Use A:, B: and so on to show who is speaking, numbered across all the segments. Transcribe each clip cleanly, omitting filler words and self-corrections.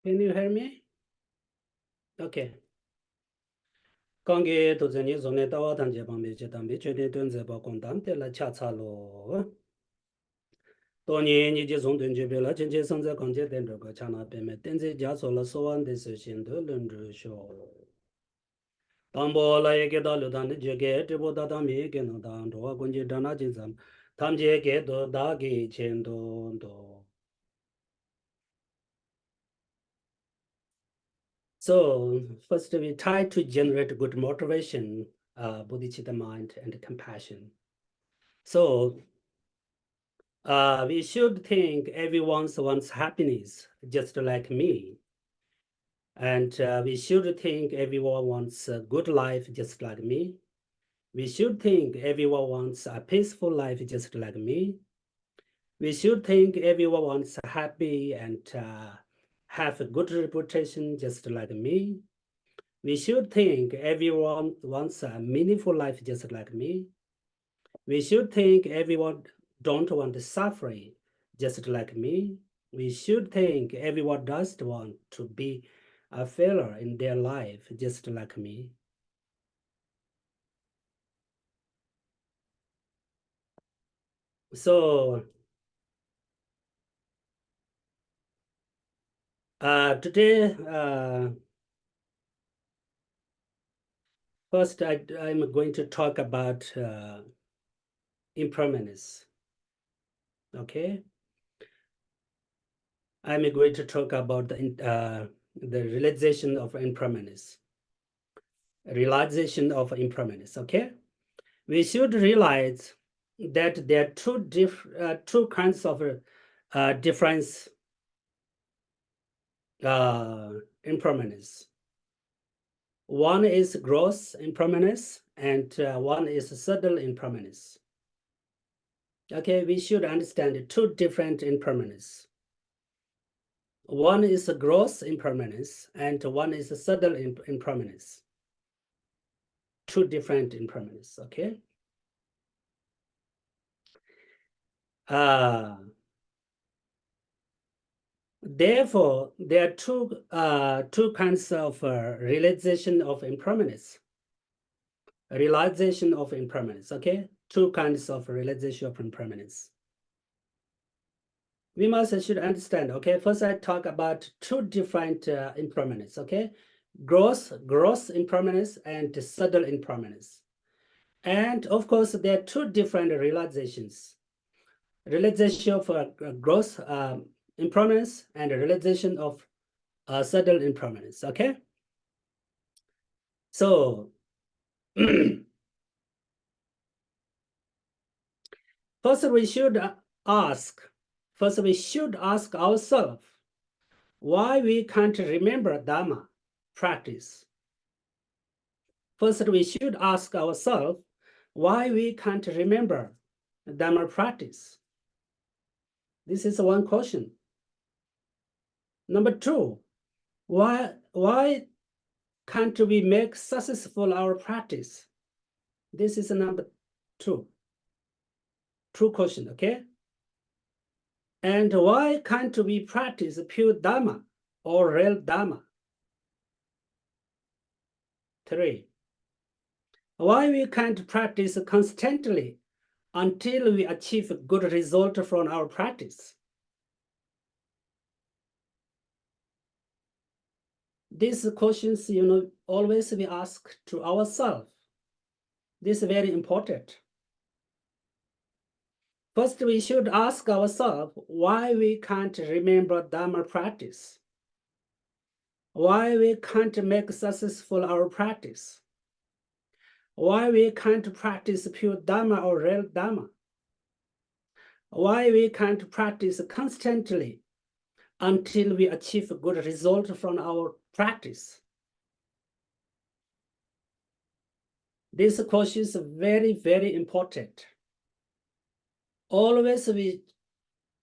A: Can you hear me? Okay. Kange to zeni zone tawa tanje pambe che tambe che de tunze ba kondam te la cha cha lo. To ni je zong dun je be la chen che sang za kang je den de ga cha na be me den ze ja so la so wan de se shin de lun zhe shou. Tambo la ye ge da lu dan de je ge te bo da da mi ge na da ndo wa gun je da na jin sam. Tam je ge do da ge chen do do. So first we try to generate good motivation, bodhicitta mind and compassion. So we should think everyone wants happiness, just like me. And we should think everyone wants a good life, just like me. We should think everyone wants a peaceful life, just like me. We should think everyone wants a happy and have a good reputation, just like me. We should think everyone wants a meaningful life just like me. We should think everyone don't want suffering just like me. We should think everyone doesn't want to be a failure in their life just like me. So today, first I'm going to talk about impermanence. Okay, I'm going to talk about the realization of impermanence. Realization of impermanence. Okay, we should realize that there are two kinds of difference impermanence. One is gross impermanence, and one is subtle impermanence. Okay, we should understand two different impermanence. One is a gross impermanence, and one is a subtle impermanence. Two different impermanence. Okay. Therefore, there are two kinds of realization of impermanence. Realization of impermanence. Okay, two kinds of realization of impermanence. We should understand. Okay, first I talk about two different impermanence. Okay, gross impermanence and subtle impermanence. And of course, there are two different realizations. Realization of gross impermanence and realization of subtle impermanence. Okay, so first we should ask ourselves why we can't remember Dharma practice. First, we should ask ourselves why we can't remember Dharma practice. This is one question. Number two, why can't we make successful our practice? This is number two. True question, okay? And why can't we practice pure Dharma or real Dharma? Three, why we can't practice constantly until we achieve a good result from our practice? These questions, always we ask to ourselves. This is very important. First, we should ask ourselves why we can't remember Dharma practice, why we can't make successful our practice, why we can't practice pure Dharma or real Dharma, why we can't practice constantly until we achieve a good result from our practice. This question is very, very important. Always we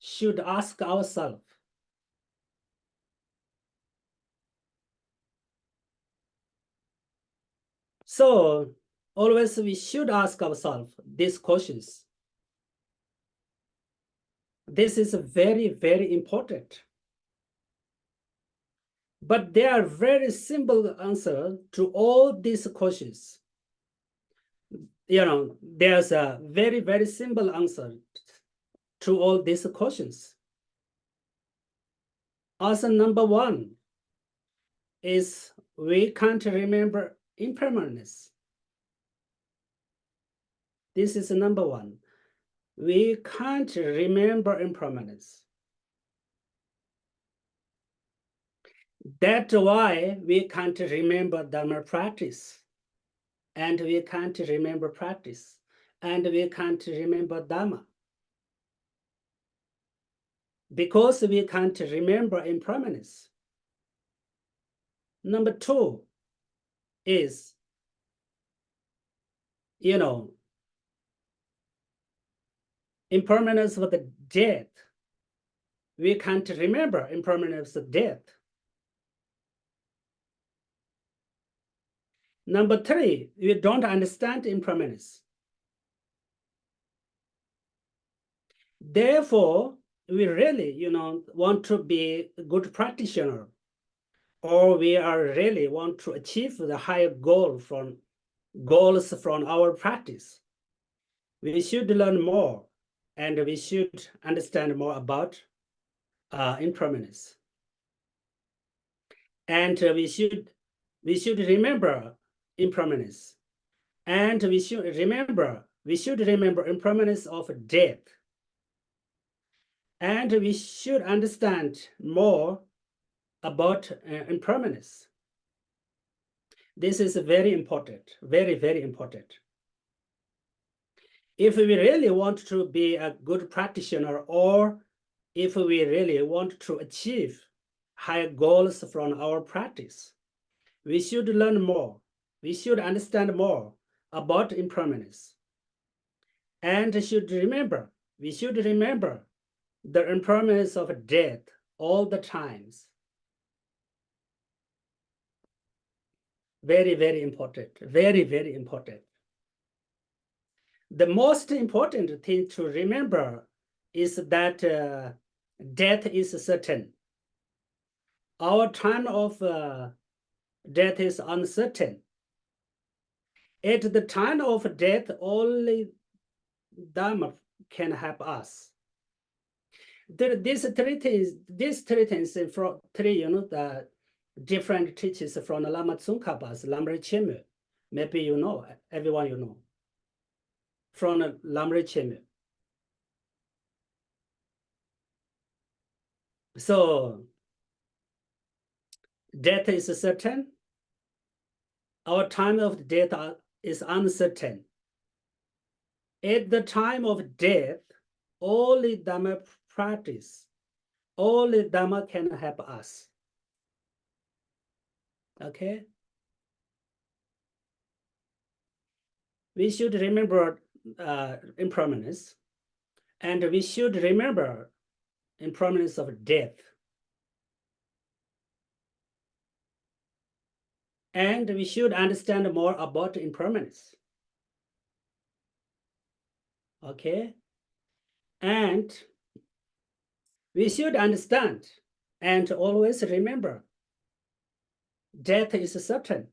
A: should ask ourselves. So always we should ask ourselves these questions. This is very, very important. But there are very simple answers to all these questions. There's a very, very simple answer to all these questions. Answer number one is we can't remember impermanence. This is number one. We can't remember impermanence. That's why we can't remember Dharma practice. And we can't remember practice. And we can't remember Dharma. Because we can't remember impermanence. Number two is, impermanence of the death. We can't remember impermanence of death. Number three, we don't understand impermanence. Therefore, we really, want to be a good practitioner, or we are really want to achieve the higher goals from our practice. We should learn more, and we should understand more about impermanence. And we should remember impermanence, and we should remember impermanence of death, and we should understand more about impermanence. This is very important, very, very important. If we really want to be a good practitioner, or if we really want to achieve higher goals from our practice, we should learn more. We should understand more about impermanence. And we should remember the impermanence of death all the times. Very, very important. Very, very important. The most important thing to remember is that death is certain. Our time of death is uncertain. At the time of death, only Dharma can help us. These three things from the different teachings from the Lama Tsongkhapas, Lamri Cheme. Maybe everyone from Lamri Cheme. So death is certain. Our time of death is uncertain. At the time of death, only Dharma practice, only Dharma can help us. Okay? We should remember impermanence, and we should remember impermanence of death. And we should understand more about impermanence. Okay? And we should understand and always remember death is certain.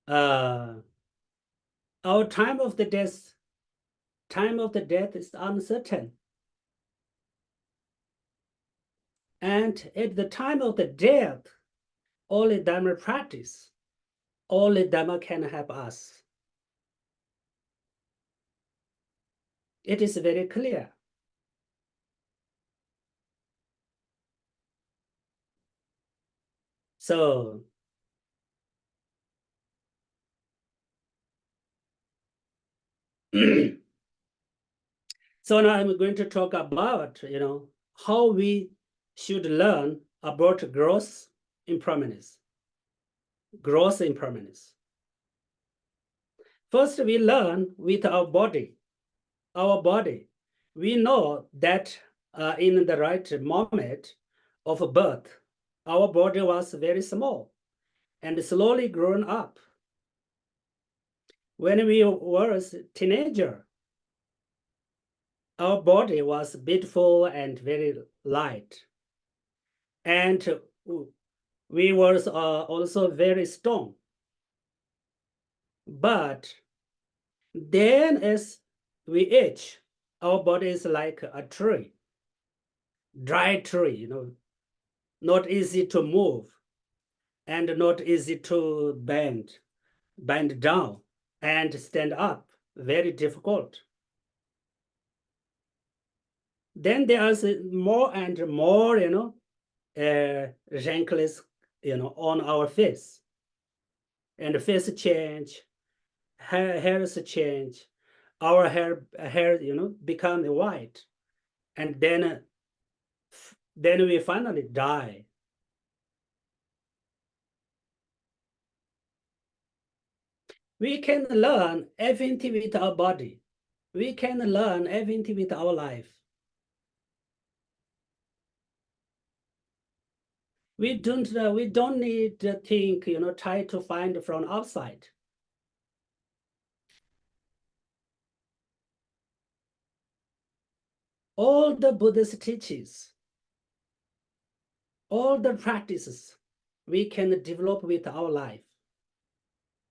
A: Our time of the death is uncertain. And at the time of the death, only Dharma practice, only Dharma can help us. It is very clear. So so now I'm going to talk about, how we should learn about gross impermanence. Gross impermanence. First, we learn with our body. Our body. We know that in the right moment of birth, our body was very small and slowly grown up. When we were a teenager, our body was beautiful and very light. And we were also very strong. But then as we age, our body is like a tree, dry tree, not easy to move and not easy to bend down and stand up, very difficult. Then there's more and more, wrinkles, on our face, and face change, hairs change, our hair, become white, and then we finally die. We can learn everything with our body. We can learn everything with our life. We don't need to think, try to find from outside. All the Buddhist teachings, all the practices we can develop with our life.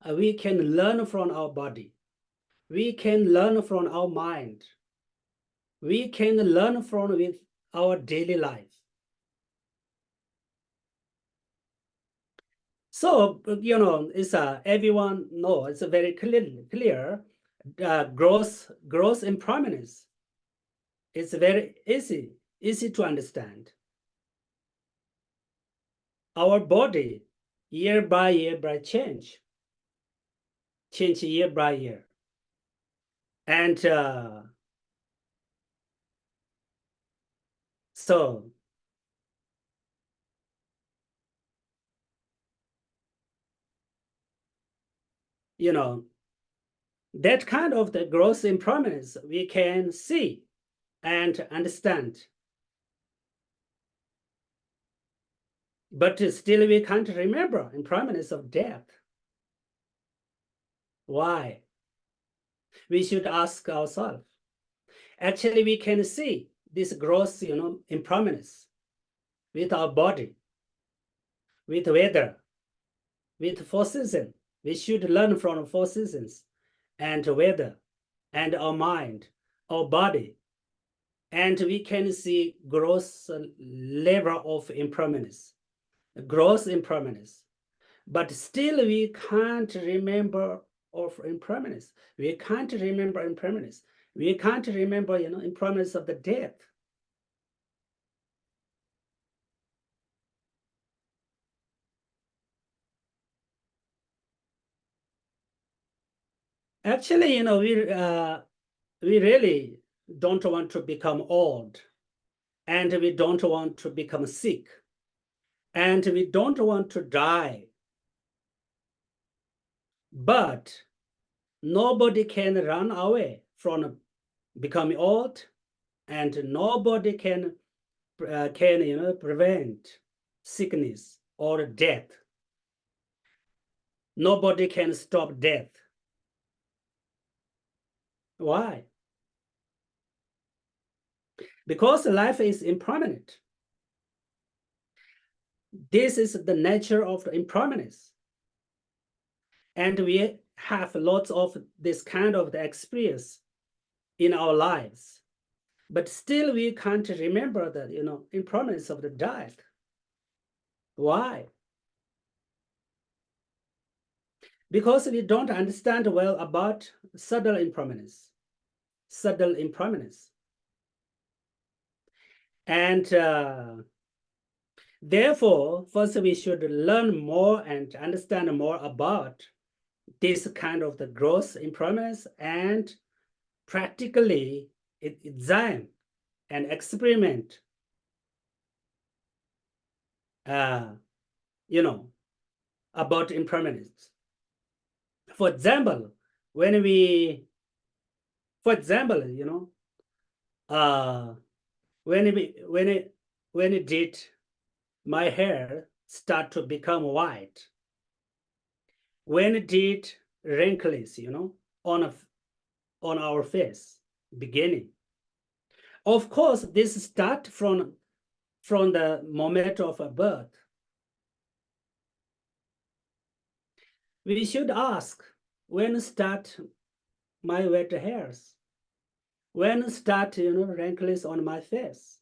A: We can learn from our body. We can learn from our mind. We can learn from with our daily life. So, it's everyone knows, it's very clear growth impermanence. It's very easy to understand. Our body, year by year, change year by year. And so, that kind of the growth impermanence we can see and understand. But still we can't remember impermanence of death. Why? We should ask ourselves. Actually, we can see this growth, impermanence with our body, with weather, with four seasons. We should learn from four seasons and weather and our mind, our body. And we can see gross level of impermanence, gross impermanence. But still we can't remember of impermanence. We can't remember impermanence. We can't remember, impermanence of the death. Actually, we really don't want to become old, and we don't want to become sick, and we don't want to die. But nobody can run away from becoming old, and nobody can prevent sickness or death. Nobody can stop death. Why? Because life is impermanent. This is the nature of the impermanence. And we have lots of this kind of the experience in our lives. But still we can't remember the impermanence of the death. Why? Because we don't understand well about subtle impermanence. Subtle impermanence. And therefore, first we should learn more and understand more about this kind of the gross impermanence and practically examine and experiment, about impermanence. For example, when it did my hair start to become white, when it did wrinkles, on our face beginning, Of course, this start from the moment of birth. We should ask, when start my wet hairs? When start, wrinkles on my face?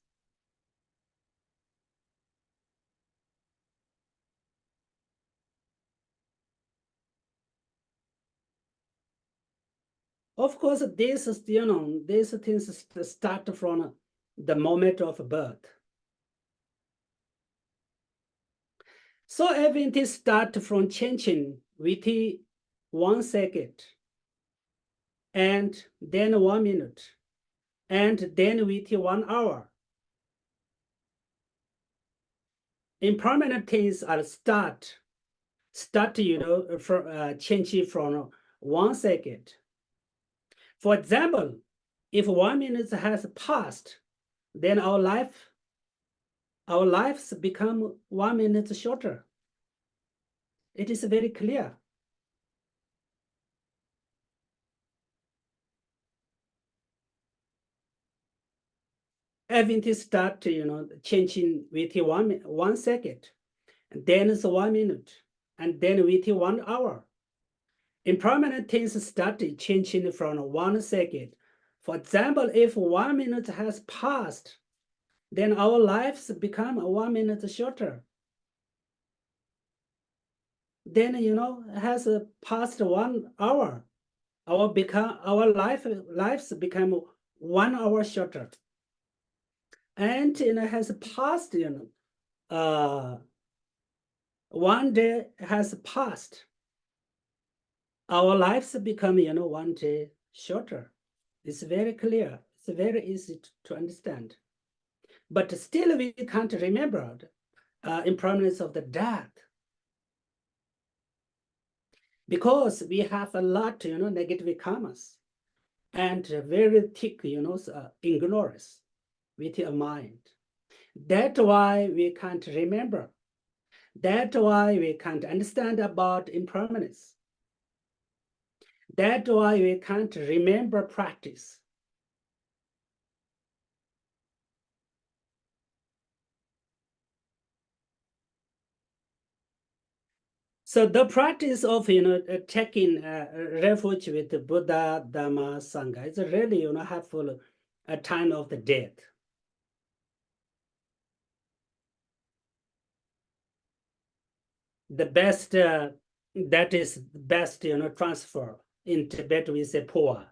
A: Of course, this is, these things start from the moment of birth. So everything start from changing within 1 second, and then 1 minute, and then within 1 hour. Impermanent things are start, from changing from 1 second. For example, if 1 minute has passed, then our lives become 1 minute shorter. It is very clear. Everything start, changing within 1 second, and then it's 1 minute, and then within 1 hour. Impermanent things started changing from 1 second. For example, if 1 minute has passed, then our lives become 1 minute shorter. Then, has passed 1 hour, our lives become 1 hour shorter. And has passed, 1 day has passed. Our lives become, 1 day shorter. It's very clear. It's very easy to understand. But still, we can't remember impermanence of the death, because we have a lot, negative karmas and very thick, ignorance with your mind. That's why we can't remember. That's why we can't understand about impermanence. That's why we can't remember practice. So the practice of, taking refuge with the Buddha, Dhamma, Sangha is really, helpful at time of the death. The best, that is best, transfer. In Tibet, we say poa.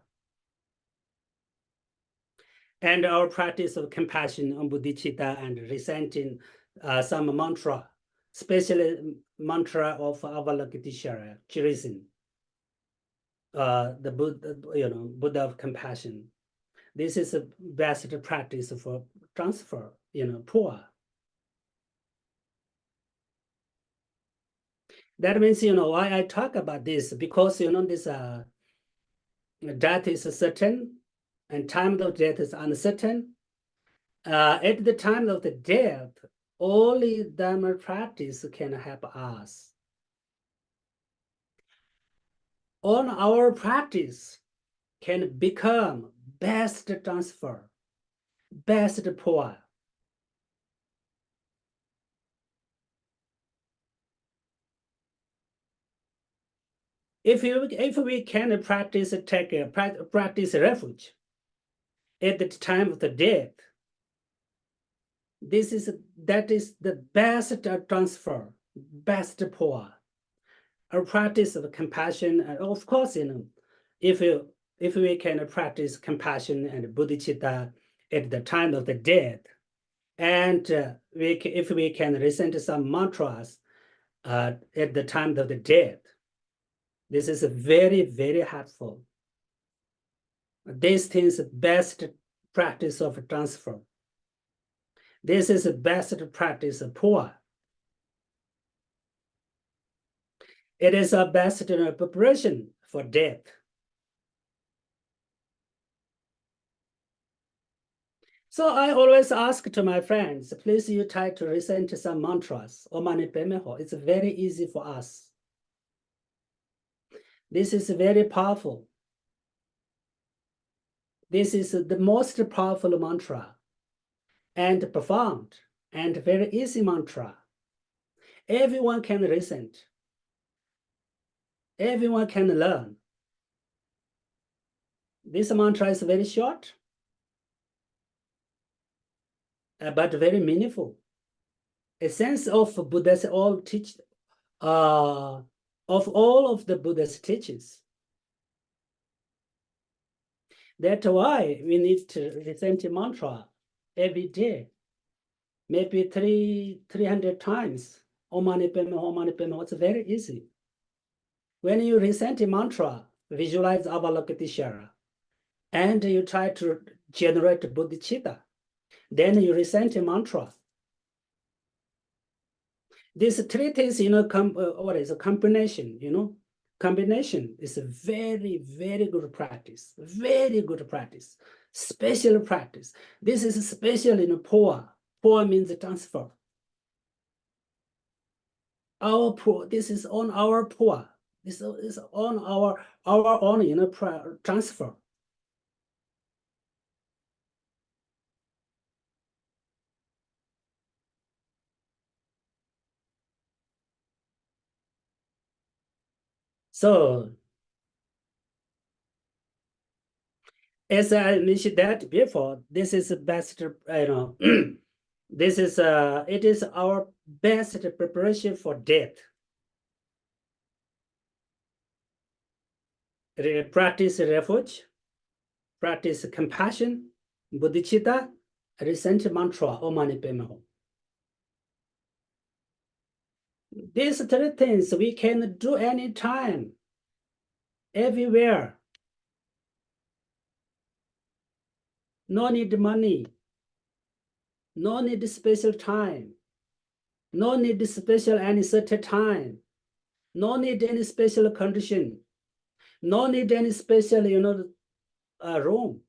A: And our practice of compassion on bodhicitta and reciting some mantra, especially mantra of Avalokiteshvara, Chirisin, the Buddha, Buddha of compassion. This is the best practice for transfer, poa. That means, why I talk about this, because, this death is certain and time of death is uncertain. At the time of the death, only Dhamma practice can help us. On our practice can become best transfer, best poa. If we can practice practice refuge at the time of the death, that is the best transfer, best poa. Our practice of compassion, and of course, if we can practice compassion and bodhicitta at the time of the death, and if we can recite some mantras at the time of the death, this is very, very helpful. This is the best practice of transfer. This is the best practice of poa. It is a best preparation for death. So I always ask to my friends, please you try to recite some mantras or mani padme hum. It's very easy for us. This is very powerful. This is the most powerful mantra and profound and very easy mantra. Everyone can recite. Everyone can learn. This mantra is very short, but very meaningful. A sense of Buddha's all teach, of all of the Buddha's teachings. That's why we need to recite a mantra every day, maybe 300 times. Om Mani Padme Hum, Om Mani Padme Hum. It's very easy. When you recite a mantra, visualize Avalokiteshvara, and you try to generate bodhicitta. Then you recite a mantra. These three things, what is a combination, Combination is a very, very good practice, very good practice, special practice. This is special in poor. Poor means transfer. Our poor, this is on our poor. This is on our own, transfer. So, as I mentioned that before, this is the best, this is it is our best preparation for death. Practice refuge, practice compassion, bodhicitta, recite mantra, Om Mani Padme Hum. These three things we can do anytime, everywhere. No need money, no need special time, no need special any certain time, no need any special condition, no need any special, room.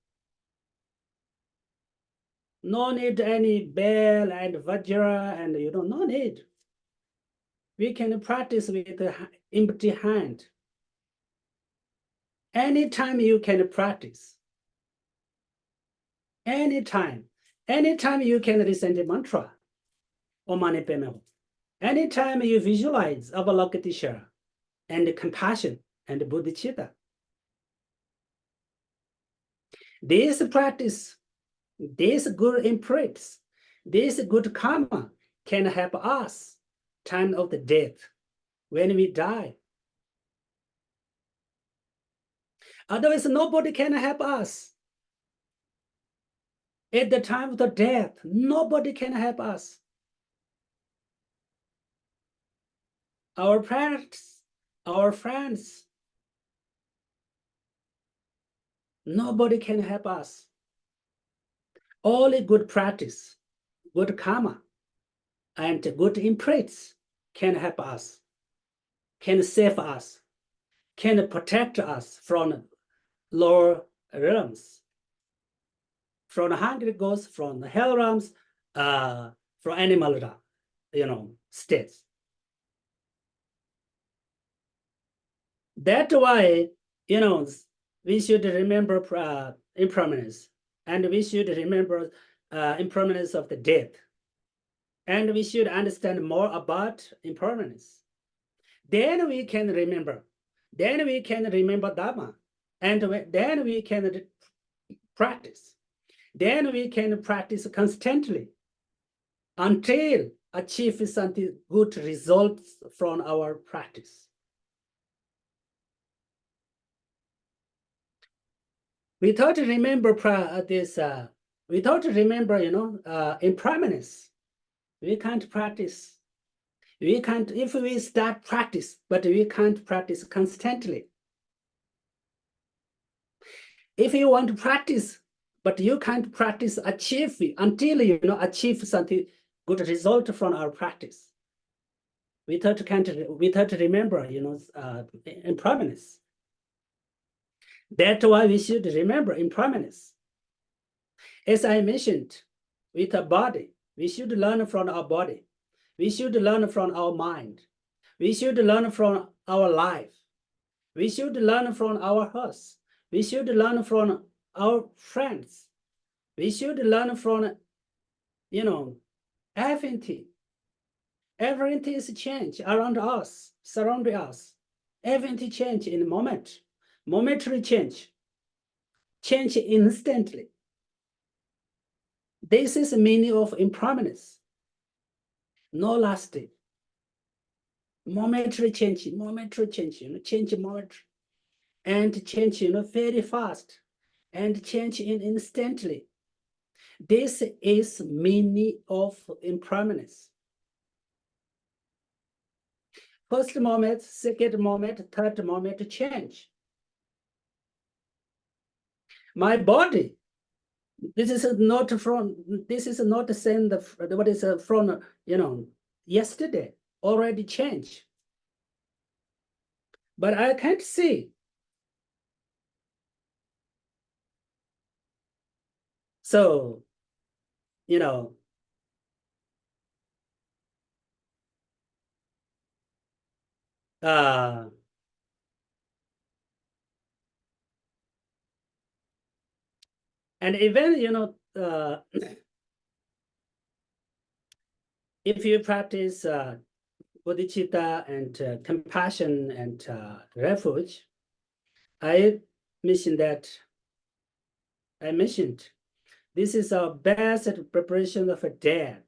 A: No need any bell and vajra and, no need. We can practice with empty hand. Anytime you can practice. Anytime you can recite a mantra, Om Mani Padme Hum. Anytime you visualize Avalokiteshvara and compassion and bodhicitta. This practice, this good imprints, this good karma can help us time of the death when we die. Otherwise, nobody can help us. At the time of the death, nobody can help us. Our parents, our friends, nobody can help us. Only good practice, good karma, and good imprints can help us, can save us, can protect us from lower realms, from the hungry ghosts, from the hell realms, from animal, states. That's why, we should remember impermanence, and we should remember impermanence of the death. And we should understand more about impermanence. Then we can remember. Then we can remember Dharma. And then we can practice. Then we can practice constantly until achieve something good results from our practice. Without remember without remember, impermanence, we can't practice. We can't, if we start practice, but we can't practice constantly. If you want to practice, but you can't practice achieve until achieve something good result from our practice. Without remember, impermanence. That's why we should remember impermanence. As I mentioned, with our body, we should learn from our body. We should learn from our mind. We should learn from our life. We should learn from our house. We should learn from our friends. We should learn from, everything. Everything is change around us, surrounding us. Everything change in a moment. Momentary change instantly. This is the meaning of impermanence. No lasting. Momentary change, change momentary. And change, very fast. And change instantly. This is meaning of impermanence. First moment, second moment, third moment change. My body, this is not the same what is from yesterday, already changed. But I can't see. So, uh, and even, if you practice bodhicitta and compassion and refuge, I mentioned this is our best preparation of a death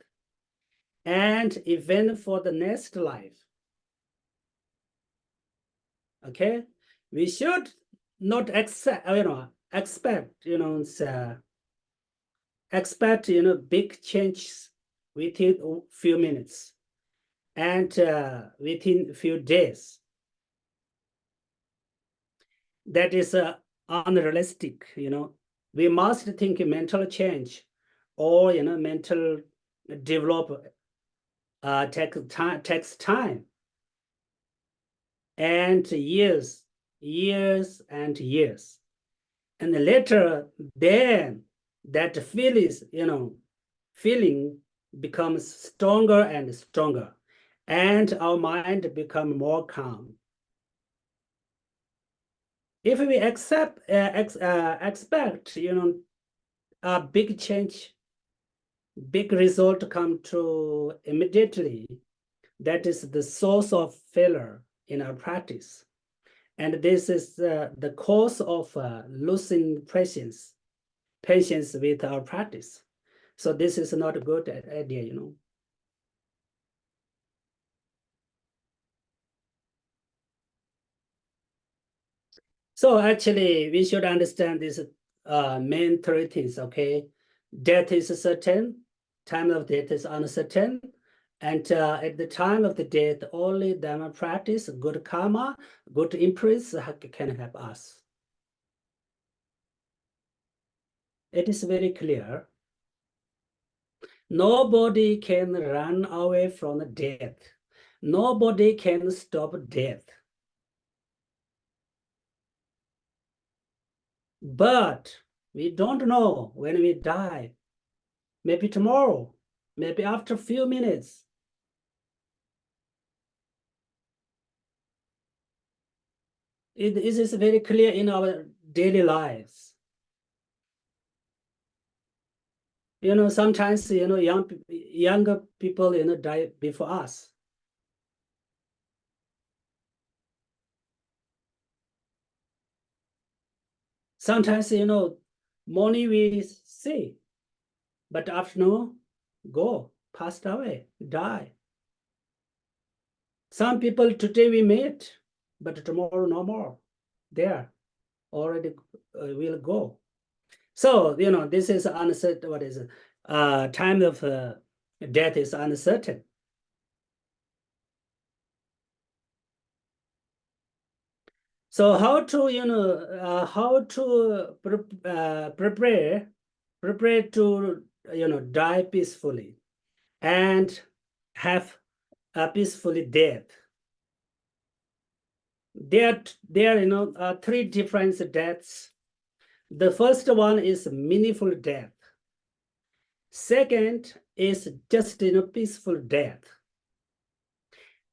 A: and event for the next life. Okay, we should not expect big changes within a few minutes and within a few days. That is unrealistic. We must think mental change or mental develop takes time and years and years. And later, then that feeling becomes stronger and stronger, and our mind become more calm. If we expect a big change, big result come to immediately, that is the source of failure in our practice. And this is the cause of losing patience with our practice. So this is not a good idea. So actually, we should understand these main three things, okay? Death is certain, time of death is uncertain, and at the time of the death, only Dharma practice, good karma, good imprints can help us. It is very clear. Nobody can run away from death. Nobody can stop death. But we don't know when we die. Maybe tomorrow, maybe after a few minutes. It is very clear in our daily lives. Sometimes, younger people, die before us. Sometimes, morning we see, but afternoon, go, passed away, die. Some people today we meet, but tomorrow no more. There, already will go. So, this is uncertain. What is it? Time of death is uncertain. So how to, prepare to, die peacefully and have a peaceful death. There are three different deaths. The first one is meaningful death. Second is just, peaceful death.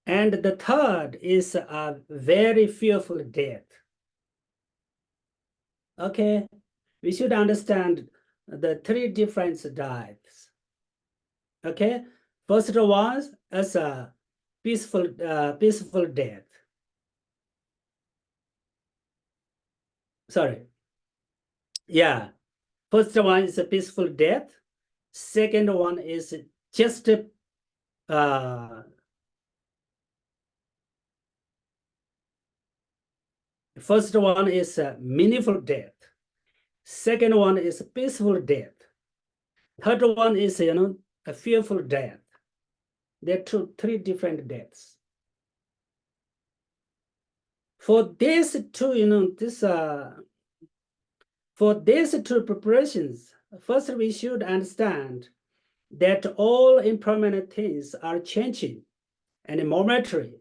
A: And the third is a very fearful death. Okay, we should understand the three different types. Okay, first one is a peaceful death. Sorry, yeah. First one is a peaceful death. Second one is just first one is a meaningful death. Second one is peaceful death. Third one is, a fearful death. There are three different deaths. For these two, for these two preparations, first we should understand that all impermanent things are changing and momentary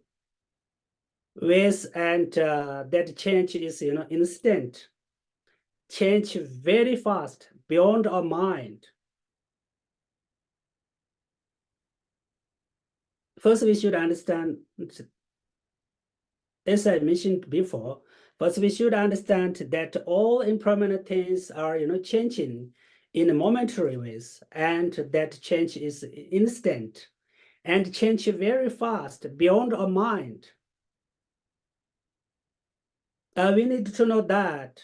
A: ways, and that change is, instant. Change very fast beyond our mind. First, we should understand, as I mentioned before, first we should understand that all impermanent things are, changing in momentary ways, and that change is instant and change very fast beyond our mind. We need to know that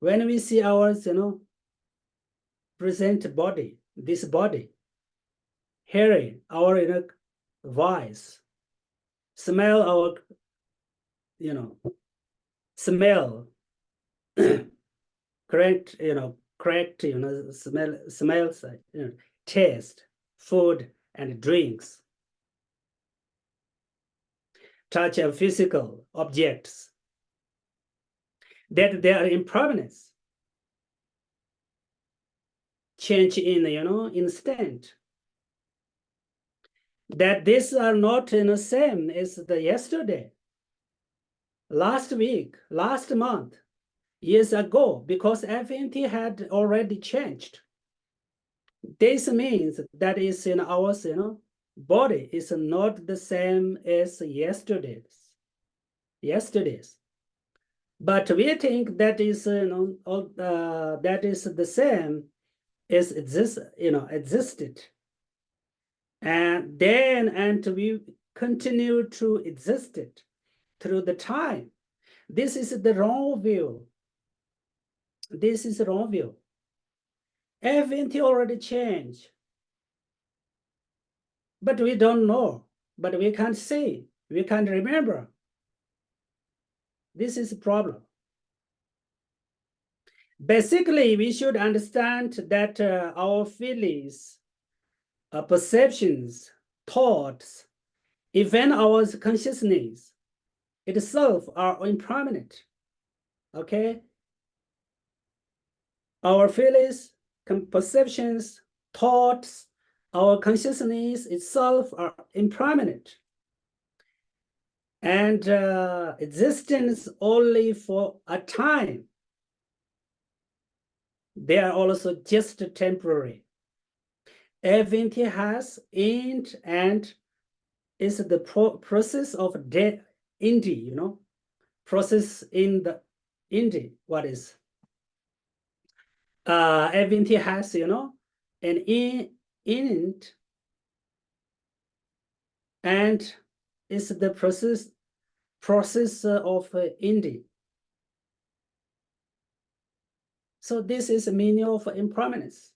A: when we see our, present body, this body, hearing our, voice, smell our, smell, correct, smells, taste, food and drinks, touch of physical objects, that they are impermanence, change in, instant, that these are not, same as the yesterday, last week, last month, years ago, because everything had already changed. This means that is in our, body is not the same as yesterday's. But we think that is, that is the same as existed. And then, and we continue to exist it through the time. This is the wrong view. This is the wrong view. Everything already changed. But we don't know, but we can't see, we can't remember. This is a problem. Basically, we should understand that our feelings, perceptions, thoughts, even our consciousness itself are impermanent. Okay? Our feelings, perceptions, thoughts, our consciousness itself are impermanent. And existence only for a time. They are also just temporary. Everything has end, and is the process of death, indi, process in the indi. What is? Everything has, an end, and is the process of indi. So this is the meaning of impermanence.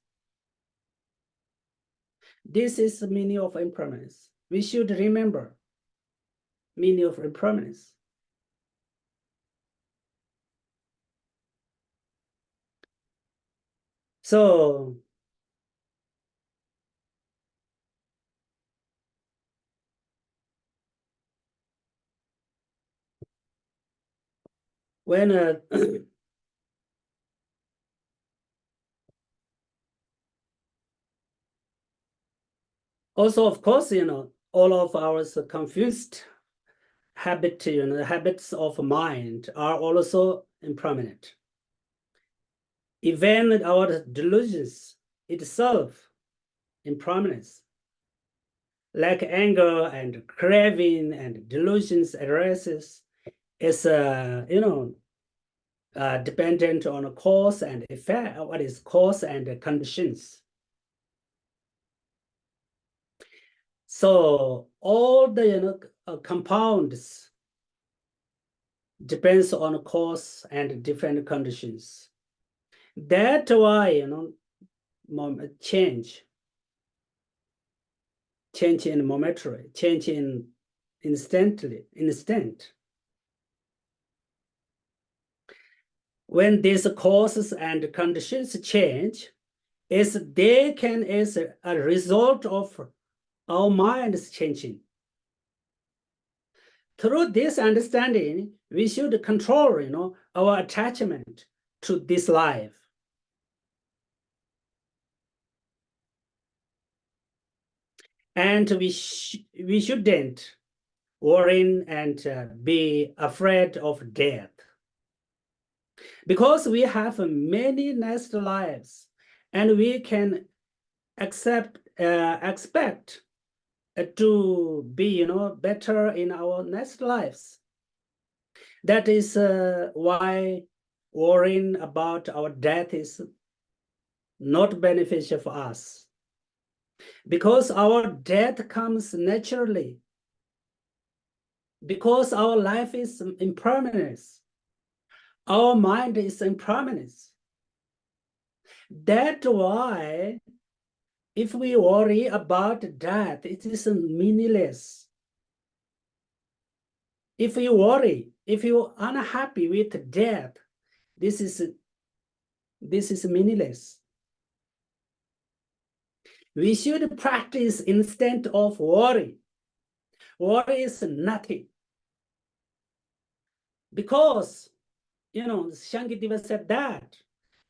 A: This is the meaning of impermanence. We should remember meaning of impermanence. So when also, of course, all of our confused habits of mind are also impermanent. Even our delusions itself impermanence, like anger and craving and delusions arises, is dependent on cause and effect. What is cause and conditions? So all the compounds depends on cause and different conditions. That's why change in momentary, change in instant. When these causes and conditions change, they can as a result of our minds changing. Through this understanding, we should control, our attachment to this life. And we shouldn't worry and be afraid of death. Because we have many next lives, and we can expect to be, better in our next lives. That is why worrying about our death is not beneficial for us. Because our death comes naturally. Because our life is impermanence. Our mind is impermanence. That's why if we worry about death, it is meaningless. If you worry, if you're unhappy with death, this is meaningless. We should practice instead of worry. Worry is nothing. Because, Shankideva said that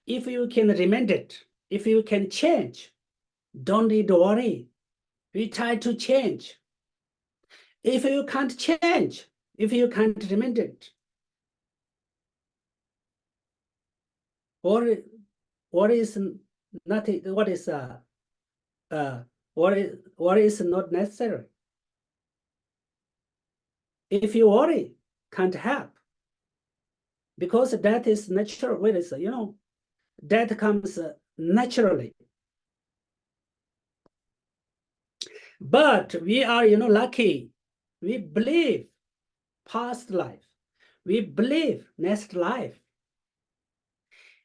A: if you can remember it, if you can change, don't need to worry. We try to change. If you can't change, if you can't remember it, worry is nothing. What is worry is not necessary. If you worry, can't help. Because death is natural. Where is death comes naturally. But we are lucky. We believe past life. We believe next life.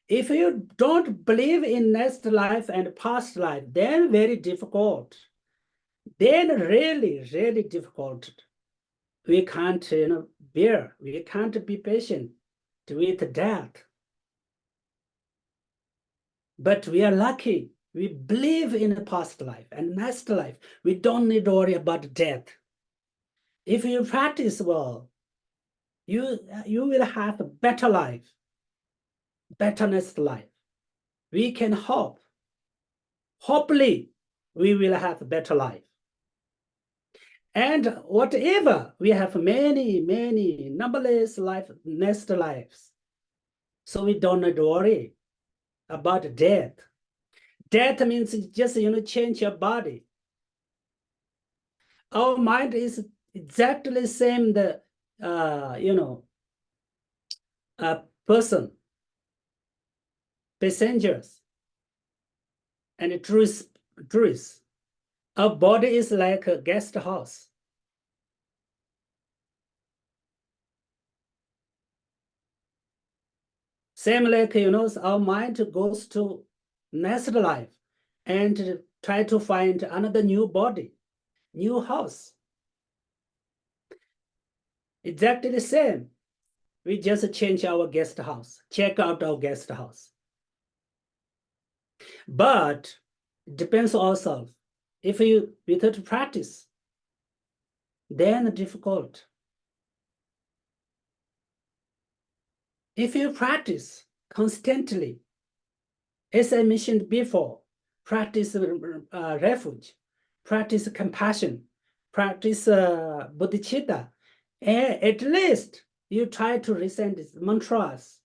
A: If you don't believe in next life and past life, then very difficult. Then really, really difficult. We can't bear. We can't be patient with death. But we are lucky. We believe in the past life and next life. We don't need to worry about death. If you practice well, you will have a better life, better next life. We can hope. Hopefully, we will have a better life. And whatever, we have many, many, numberless next lives. So we don't need to worry about death. Death means just, change your body. Our mind is exactly same the, person, passengers, and tourists. Our body is like a guest house. Same like, our mind goes to next life and try to find another new body, new house. Exactly the same. We just change our guest house, check out our guest house. But it depends also. If you without practice, then difficult. If you practice constantly, as I mentioned before, practice refuge, practice compassion, practice bodhicitta, and at least you try to recite these mantras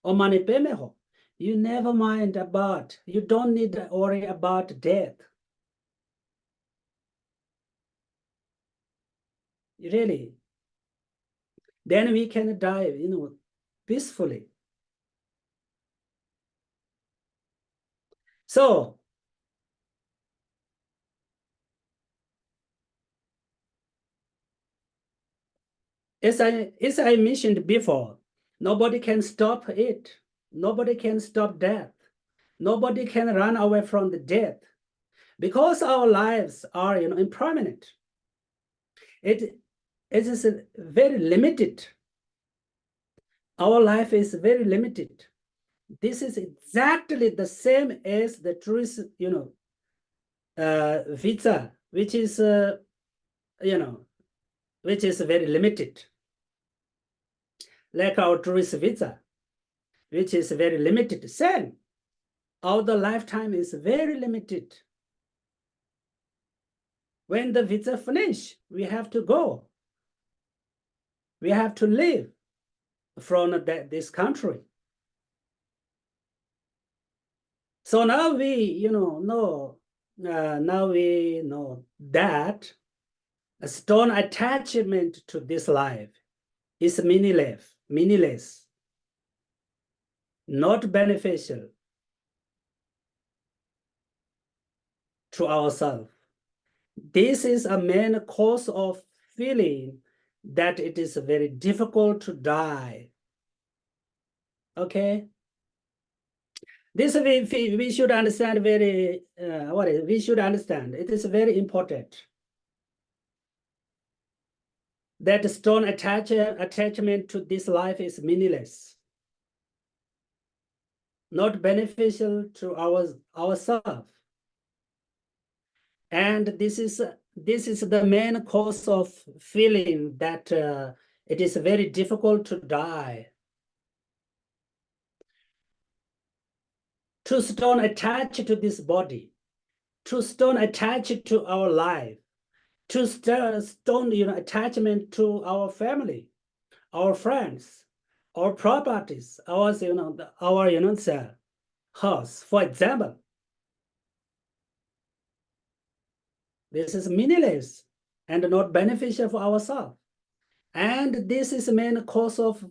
A: or mani padme hum. You never mind about, you don't need to worry about death. Really. Then we can die, peacefully. So as I mentioned before, nobody can stop it. Nobody can stop death. Nobody can run away from the death because our lives are, impermanent. It is very limited. Our life is very limited. This is exactly the same as the tourist, visa, which is, which is very limited. Like our tourist visa, which is very limited. Same. Our lifetime is very limited. When the visa finish, we have to go. We have to leave from this country. So now we, now we know that a strong attachment to this life is meaningless, not beneficial to ourselves. This is a main cause of feeling that it is very difficult to die. Okay? This we should understand very, we should understand. It is very important that strong attachment to this life is meaningless, not beneficial to ourselves. And this is the main cause of feeling that it is very difficult to die. To stone attached to this body, to stone attached to our life, to stone attachment to our family, our friends, our properties, our house, for example. This is meaningless and not beneficial for ourselves. And this is the main cause of,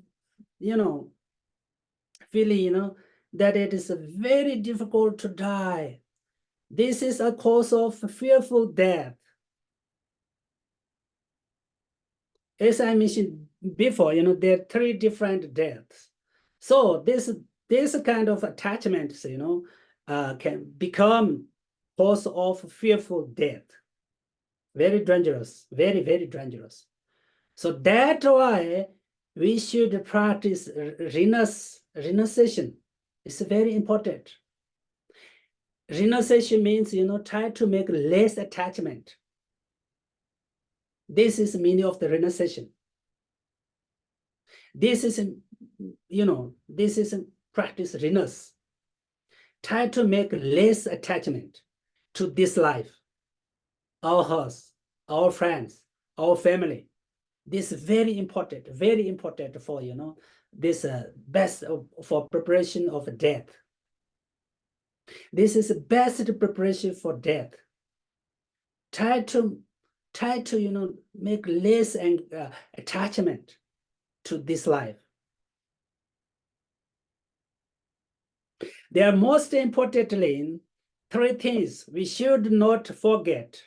A: feeling, that it is very difficult to die. This is a cause of fearful death. As I mentioned before, there are 3 different deaths. So this kind of attachments, can become cause of fearful death. Very dangerous, very, very dangerous. So that's why we should practice renunciation. It's very important. Renunciation means, try to make less attachment. This is the meaning of the renunciation. This is, this is practice renounce. Try to make less attachment to this life, our house, our friends, our family. This is very important for, this best for preparation of death. This is the best preparation for death. Try to, make less attachment to this life. There are most importantly 3 things we should not forget.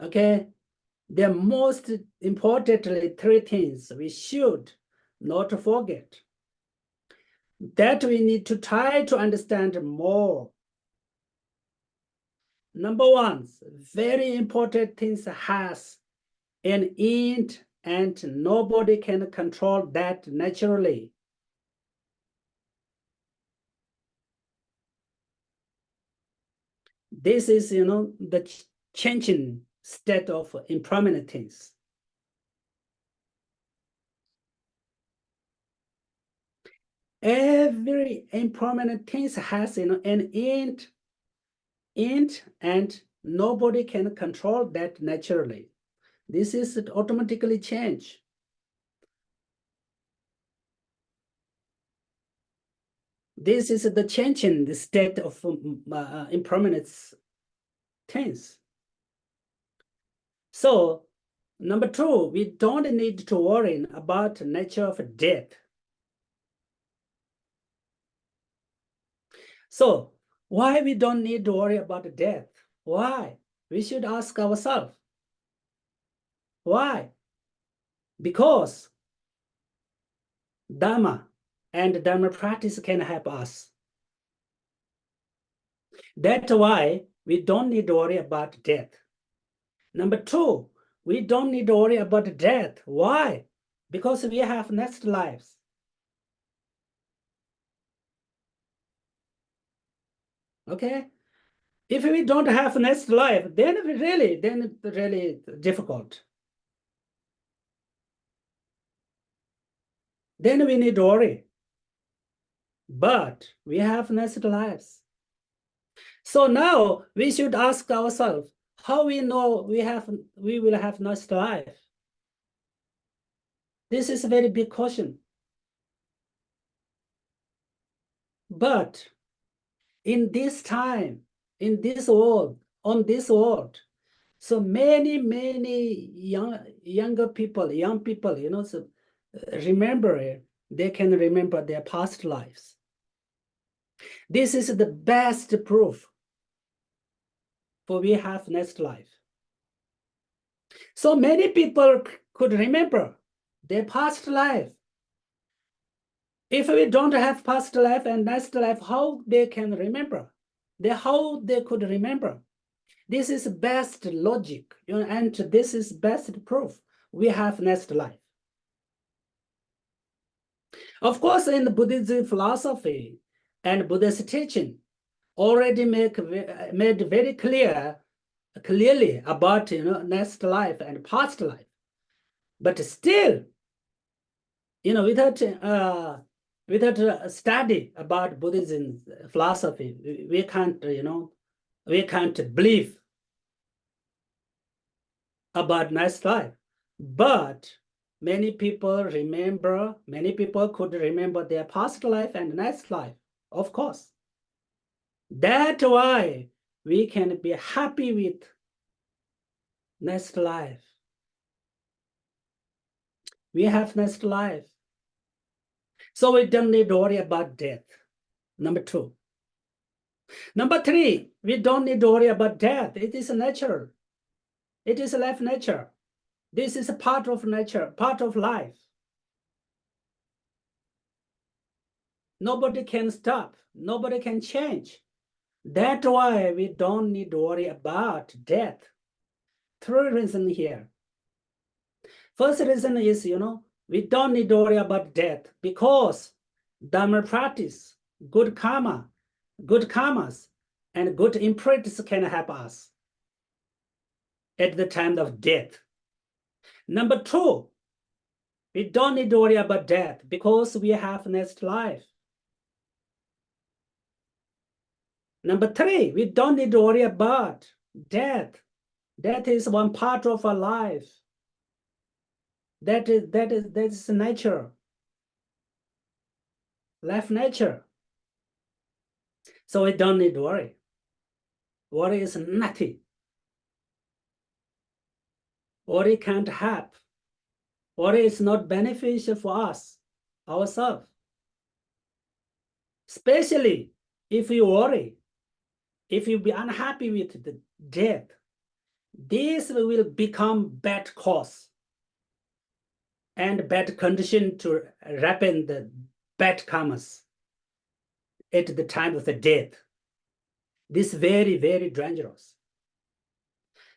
A: Okay? There are most importantly 3 things we should not forget that we need to try to understand more. Number 1, very important things has an end and nobody can control that naturally. This is, the changing state of impermanent things. Every impermanent thing has, an end, and nobody can control that naturally. This is automatically change. This is the changing the state of impermanent things. So, number 2, we don't need to worry about nature of death. So, Why we don't need to worry about death? Why? We should ask ourselves. Why? Because Dharma and Dharma practice can help us. That's why we don't need to worry about death. Number two, we don't need to worry about death. Why? Because we have next lives. Okay? If we don't have next life, then it's really difficult. Then we need to worry. But we have next lives. So now we should ask ourselves, how we know we will have next life? This is a very big question. But in this time, in this world, on this world, so many young people, so remember it. They can remember their past lives. This is the best proof for we have next life. So many people could remember their past life. If we don't have past life and next life, how they can remember? How they could remember? This is best logic, and this is best proof we have next life. Of course, in the Buddhist philosophy and Buddhist teaching, already made very clearly about next life and past life. But still, without a study about Buddhism philosophy, we can't believe about next life. But many people could remember their past life and next life, of course. That's why we can be happy with next life. We have next life. So we don't need to worry about death. Number two. Number three, we don't need to worry about death. It is natural. It is life nature. This is a part of nature, part of life. Nobody can stop. Nobody can change. That's why we don't need to worry about death. Three reasons here. First reason is, we don't need to worry about death because Dharma practice, good karmas, and good imprints can help us at the time of death. Number two, we don't need to worry about death because we have next life. Number three, we don't need to worry about death. Death is one part of our life. That is nature. Life nature. So we don't need to worry. Worry is nothing. Worry can't help. Worry is not beneficial for us, ourselves. Especially if you worry, if you be unhappy with the death, this will become bad cause and bad condition to ripen the bad karmas at the time of the death. This is very, very dangerous.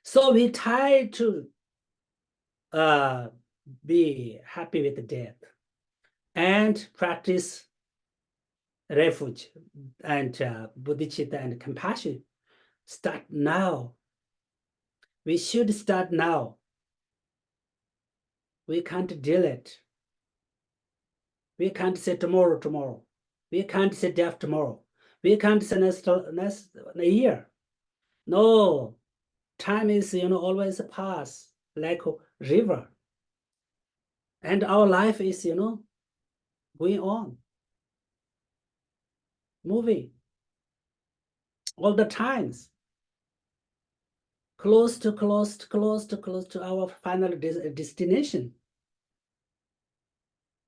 A: So we try to be happy with death and practice refuge and bodhicitta and compassion. Start now. We should start now. We can't delay it. We can't say tomorrow. We can't say day after tomorrow. We can't say next year. No, time is always pass like a river, and our life is going on, moving all the times, close to our final destination.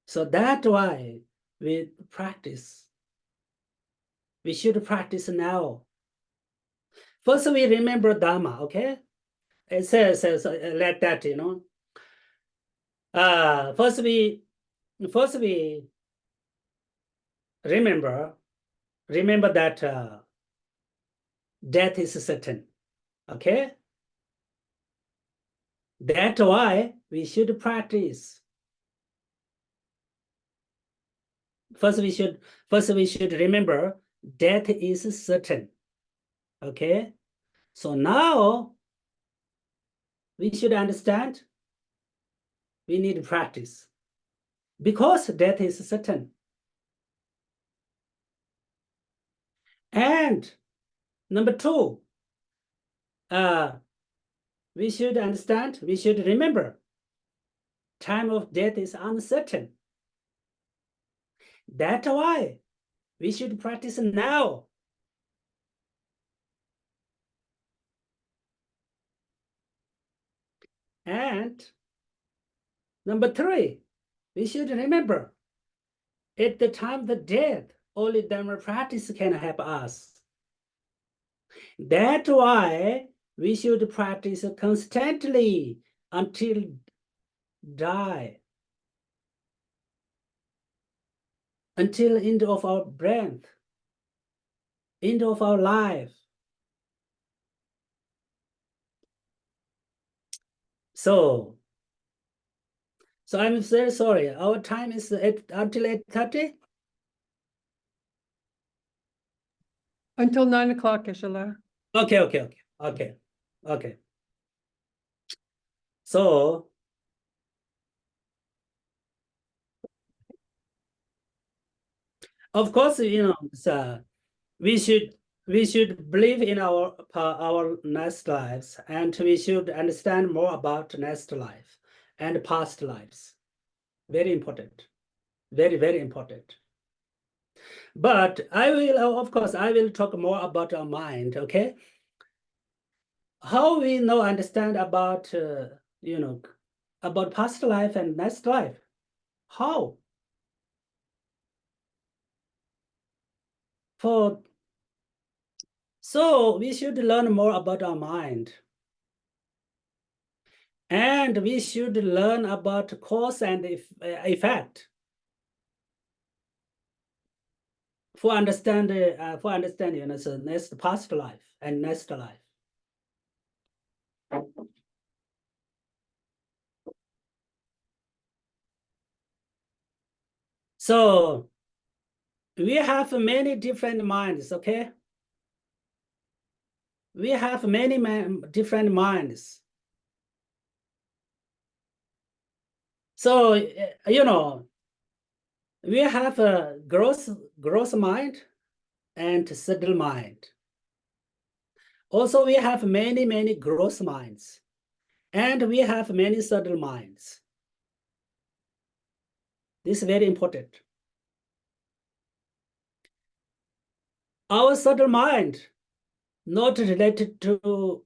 A: So that's why we practice We should practice now. First, we remember Dharma, okay? It says like that, you know. First we remember that death is certain, okay? That's why we should practice. First we should remember death is certain, okay? So now we should understand we need practice because death is certain. And number two, we should understand, we should remember time of death is uncertain. That's why we should practice now. And number three, we should remember at the time of the death, only Dharma practice can help us. That's why we should practice constantly until die, until end of our breath, end of our life. So I'm very sorry. Our time is until 8:30.
B: Until 9 o'clock, Geshe.
A: Okay. So of course, you know, we should believe in our next lives, and we should understand more about next life and past lives. Very important, very, very important. But I will, of course, I will talk more about our mind, okay? How we understand about, you know, about past life and next life? How? So we should learn more about our mind. And we should learn about cause and effect for understanding, you know, so next past life and next life. So we have many different minds, okay? We have many different minds. So, you know, we have a gross mind and subtle mind. Also, we have many gross minds, and we have many subtle minds. This is very important. Our subtle mind not related to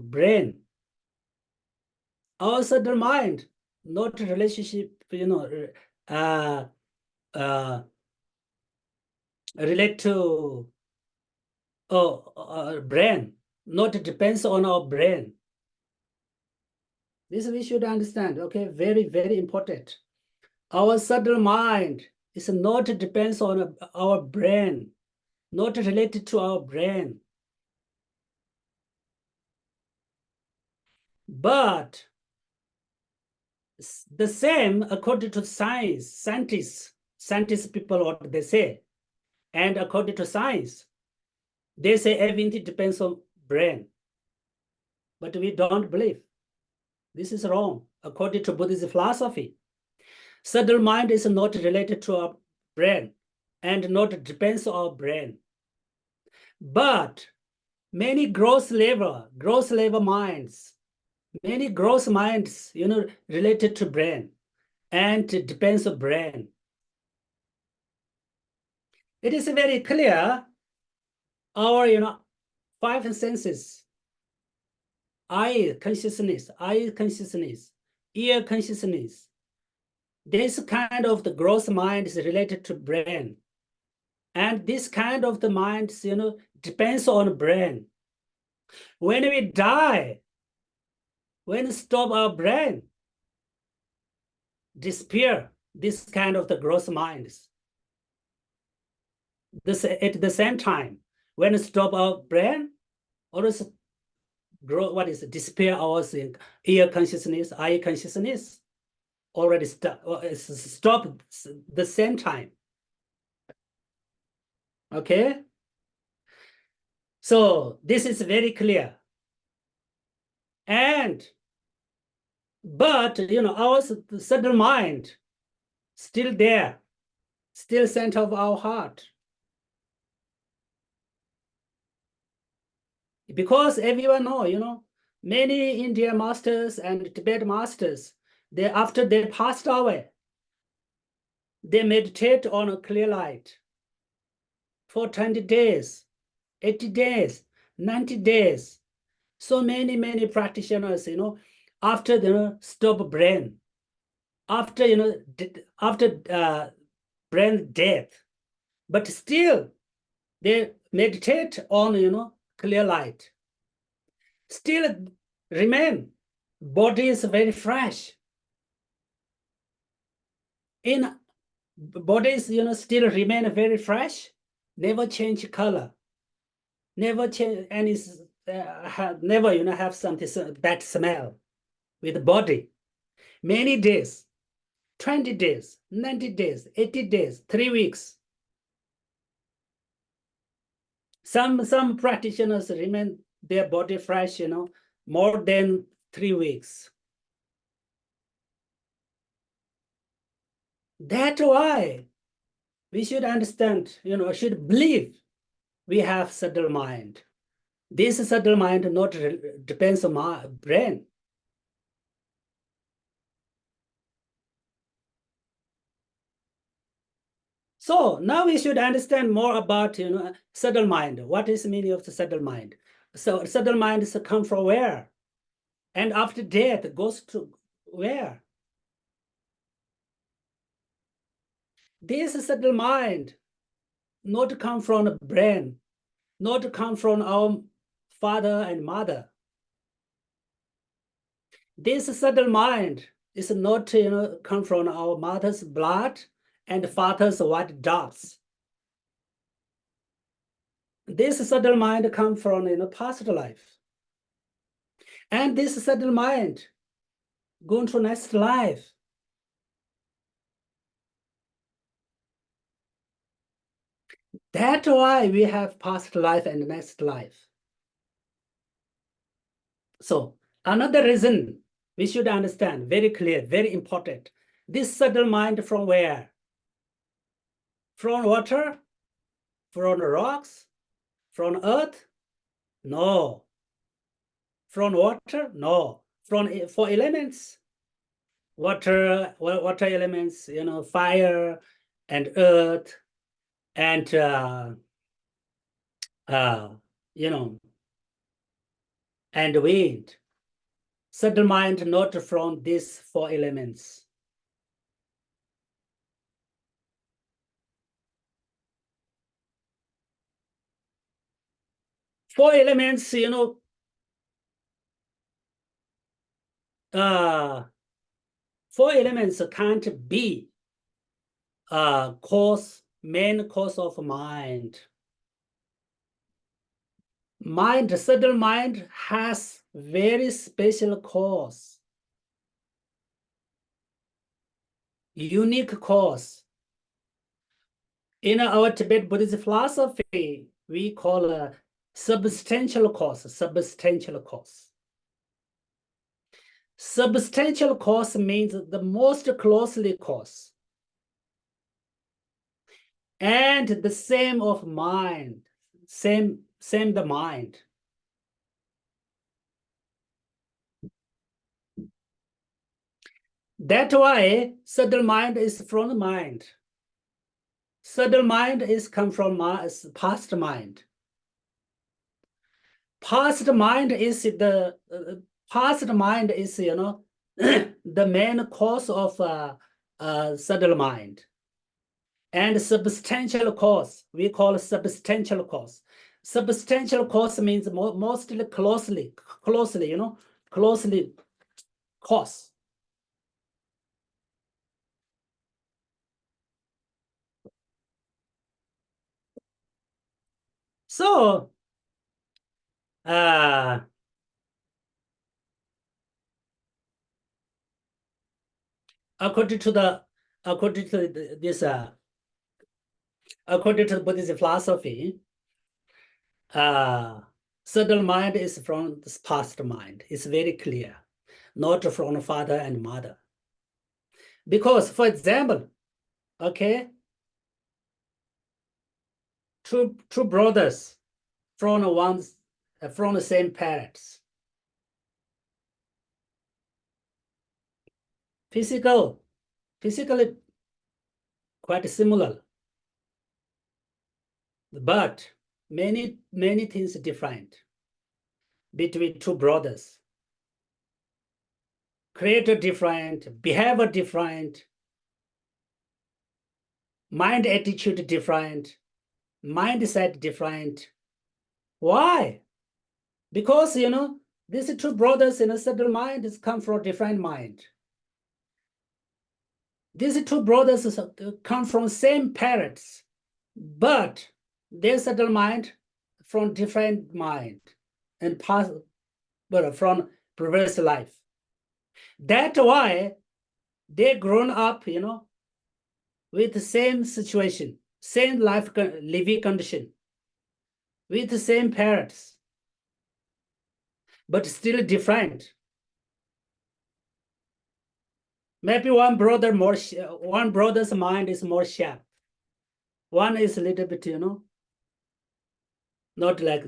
A: brain. Our subtle mind not relationship, you know, relate to brain, not depends on our brain. This we should understand, okay? Very important. Our subtle mind is not depends on our brain, not related to our brain. But the same according to scientists people, what they say. And according to science, they say everything depends on brain. But we don't believe. This is wrong. According to Buddhist philosophy, subtle mind is not related to our brain and not depends on our brain. But many gross level minds, many gross minds, you know, related to brain and depends on brain. It is very clear our, you know, five senses, eye consciousness, ear consciousness. This kind of the gross mind is related to brain And this kind of the mind, depends on brain. When we die, when stop our brain, disappear this kind of the gross minds. This at the same time, when stop our brain, also grow disappear our ear consciousness, eye consciousness, already stop the same time. Okay, so this is very clear. And but our subtle mind still there, still center of our heart. Because everyone know, many Indian masters and Tibet masters, after they passed away, they meditate on a clear light for 20 days, 80 days, 90 days. So many practitioners, after stop brain, after after brain death, but still they meditate on clear light. Still remain, body is very fresh. In bodies, still remain very fresh, never change color, never change any, never have something bad smell with the body. Many days, 20 days, 90 days, 80 days, 3 weeks. Some practitioners remain their body fresh, more than 3 weeks. That's why we should understand, should believe we have subtle mind. This subtle mind not depends on my brain. So now we should understand more about subtle mind. What is the meaning of the subtle mind? So subtle mind is come from where? And after death goes to where? This subtle mind not come from the brain, not come from our father and mother. This subtle mind is not come from our mother's blood and father's white doves. This subtle mind comes from past life. And this subtle mind going to next life. That's why we have past life and next life. So another reason we should understand, very clear, very important. This subtle mind from where? From water? From rocks? From earth? No. From water? No. From 4 elements? Water elements, fire and earth and and wind. Subtle mind not from these 4 elements. Four elements, 4 elements can't be main cause of mind. Subtle mind has very special cause, unique cause. In our Tibetan Buddhist philosophy, we call a substantial cause, substantial cause. Substantial cause means the most closely cause. And the same of mind, same the mind. That's why subtle mind is from the mind. Subtle mind is come from past mind. Past mind is the the main cause of subtle mind. and substantial cause. We call it substantial cause. Substantial cause means mostly closely, closely cause. So, according to this, according to Buddhist philosophy, subtle mind is from this past mind. It's very clear, not from father and mother. Because, for example, okay, two brothers from the same parents. Physically quite similar, but many things different between two brothers. Creator different, behavior different, mind attitude different, mindset different. Why? Because these two brothers in a certain mind come from different mind. These two brothers come from same parents, but their subtle mind from different mind and past, but from previous life. That's why they grown up, with the same situation, same life living condition, with the same parents, but still different. Maybe one brother's mind is more sharp. One is a little bit, not like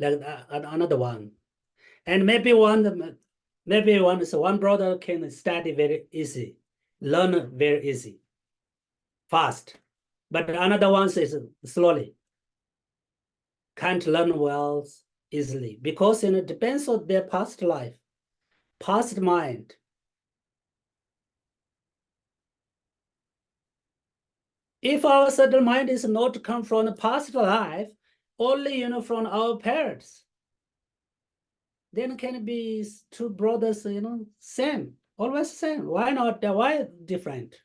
A: another one. And maybe one brother can study very easy, learn very easy, fast. But another one is slowly, can't learn well easily because it depends on their past life, past mind. If our subtle mind is not come from the past life, only from our parents, then can be two brothers, same, always same. Why not? Why different?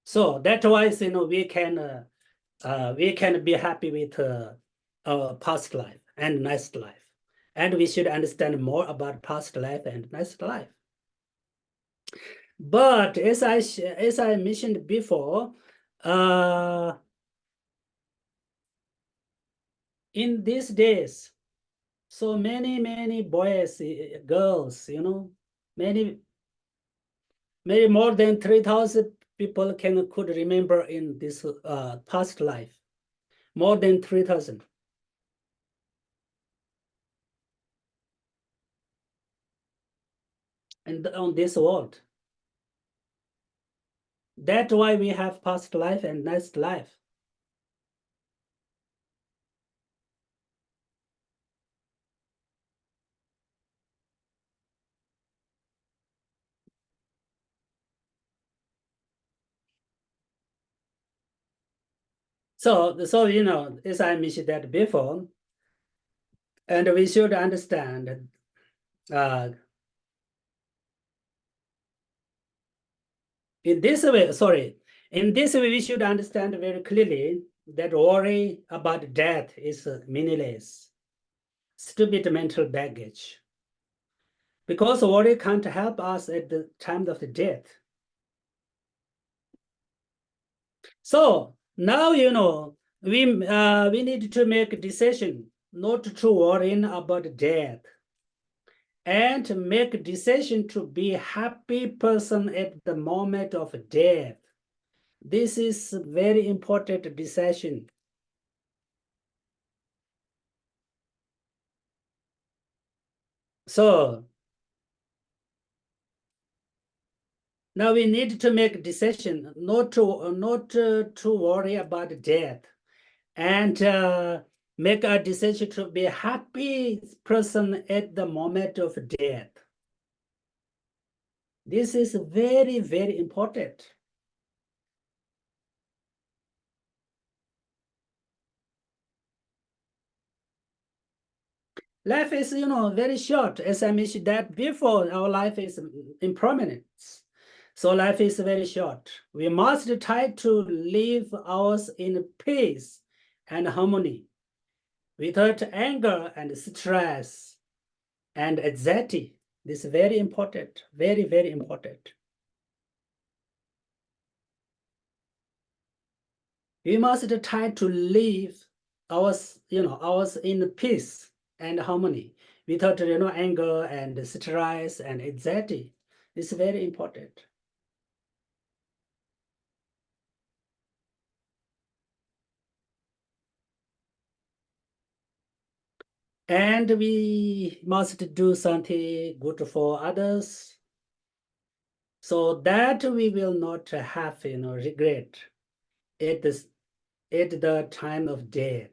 A: So that's why we can be happy with our past life and next life, and we should understand more about past life and next life. But as I mentioned before, in these days, so many boys, girls, many more than 3,000 people could remember in this past life, more than 3,000. And on this world. That's why we have past life and next life. So as I mentioned that before, and we should understand in this way, we should understand very clearly that worry about death is meaningless, stupid mental baggage. Because worry can't help us at the time of the death. So now, we need to make a decision not to worry about death and make a decision to be a happy person at the moment of death. This is a very important decision. So now we need to make a decision not to worry about death and make a decision to be a happy person at the moment of death. This is very, very important. Life is, very short. As I mentioned that before, our life is impermanence. So life is very short. We must try to live ours in peace and harmony, without anger and stress and anxiety. This is very important, very, very important. We must try to live ours, ours in peace and harmony, without, anger and stress and anxiety. It's very important. And we must do something good for others, so that we will not have, regret at the time of death.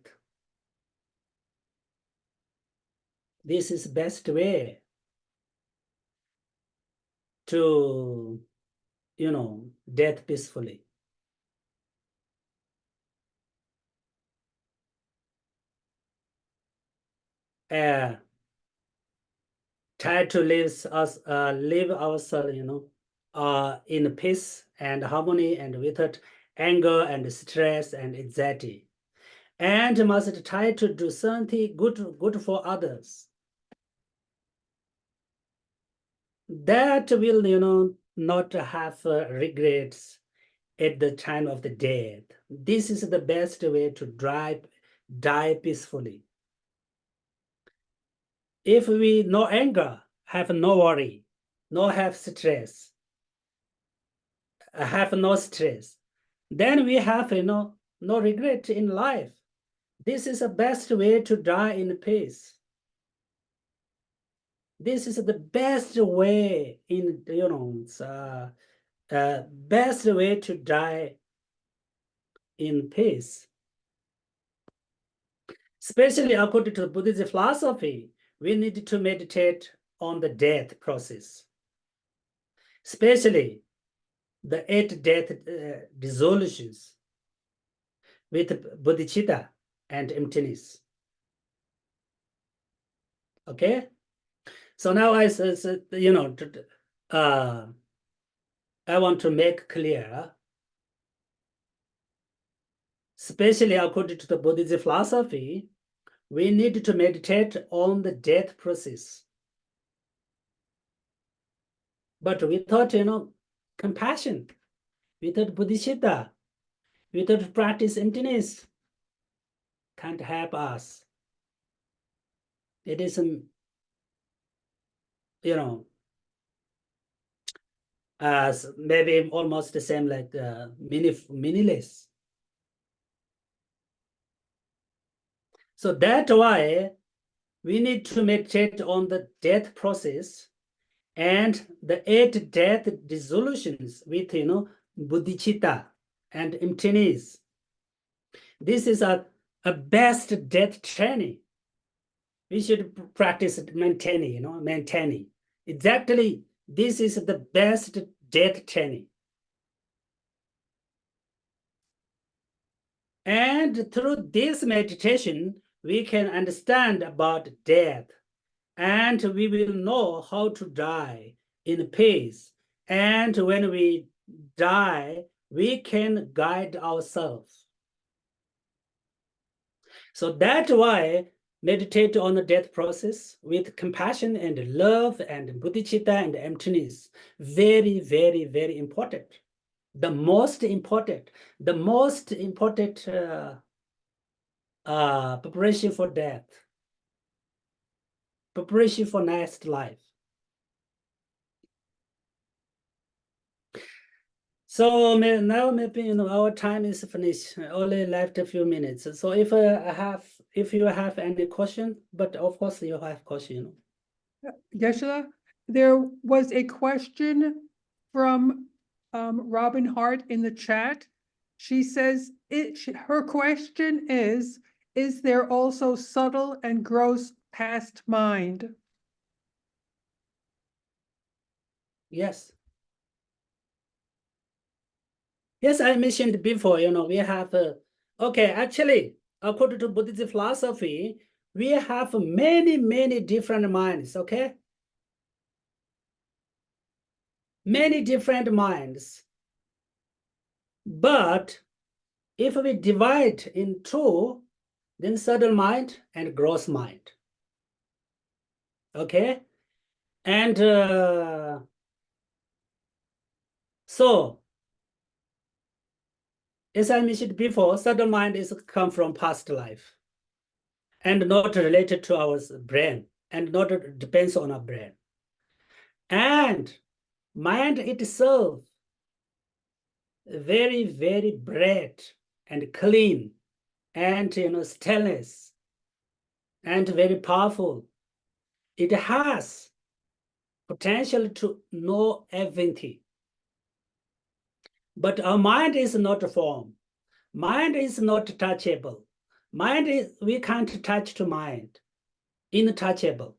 A: This is best way to, death peacefully. Try to live ourselves, in peace and harmony and without anger and stress and anxiety. And must try to do something good for others. That will, not have regrets at the time of the death. This is the best way to die peacefully. If we no anger, have no worry, no have stress, have no stress, then we have, no regret in life. This is the best way to die in peace. This is the best way best way to die in peace. Especially according to Buddhist philosophy, we need to meditate on the death process, especially the 8 death dissolutions with bodhicitta and emptiness. Okay, so now I want to make clear, especially according to the Buddhist philosophy, we need to meditate on the death process, but without, compassion, without bodhicitta, without practice emptiness, can't help us. It is, maybe almost the same like meaningless. So that's why we need to meditate on the death process and the 8 death dissolutions with, bodhicitta and emptiness. This is a best death training. We should practice maintaining. Exactly, this is the best death training. And through this meditation, we can understand about death, and we will know how to die in peace. And when we die, we can guide ourselves. So that's why meditate on the death process with compassion and love and bodhicitta and emptiness. Very, very, very important. The most important preparation for death, preparation for next life. So now maybe our time is finished. Only left a few minutes. So if you have any question, but of course you have question.
B: Geshe, there was a question from Robin Hart in the chat. She says her question is, is there also subtle and gross past mind?
A: Yes. Yes, I mentioned before, we have, okay, actually, according to Buddhist philosophy, we have many, many different minds, okay? Many different minds. But if we divide in two, then subtle mind and gross mind. Okay? And so, as I mentioned before, subtle mind is come from past life and not related to our brain and not depends on our brain. And mind itself, very, very bright and clean and stillness and very powerful. It has potential to know everything. But our mind is not a form. Mind is not touchable. Mind is, we can't touch to mind, intouchable.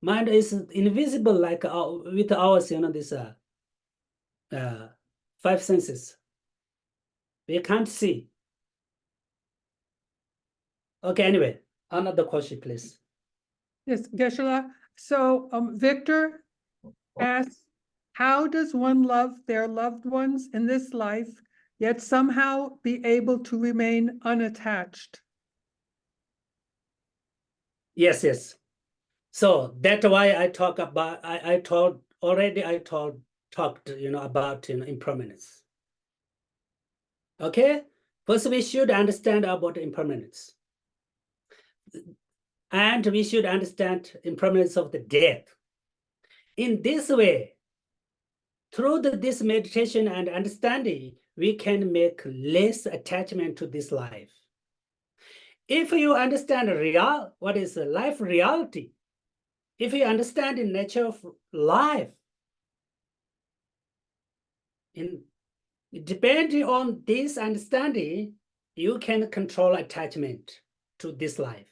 A: Mind is invisible like with ours, this five senses. We can't see. Okay, anyway, another question, please.
B: Yes, Geshe-la. So Victor asks, how does one love their loved ones in this life, yet somehow be able to remain unattached?
A: Yes. So that's why I talk about, I talked about impermanence. Okay, first we should understand about impermanence. And we should understand impermanence of the death. In this way, through this meditation and understanding, we can make less attachment to this life. If you understand what is life reality, if you understand the nature of life, depending on this understanding, you can control attachment to this life.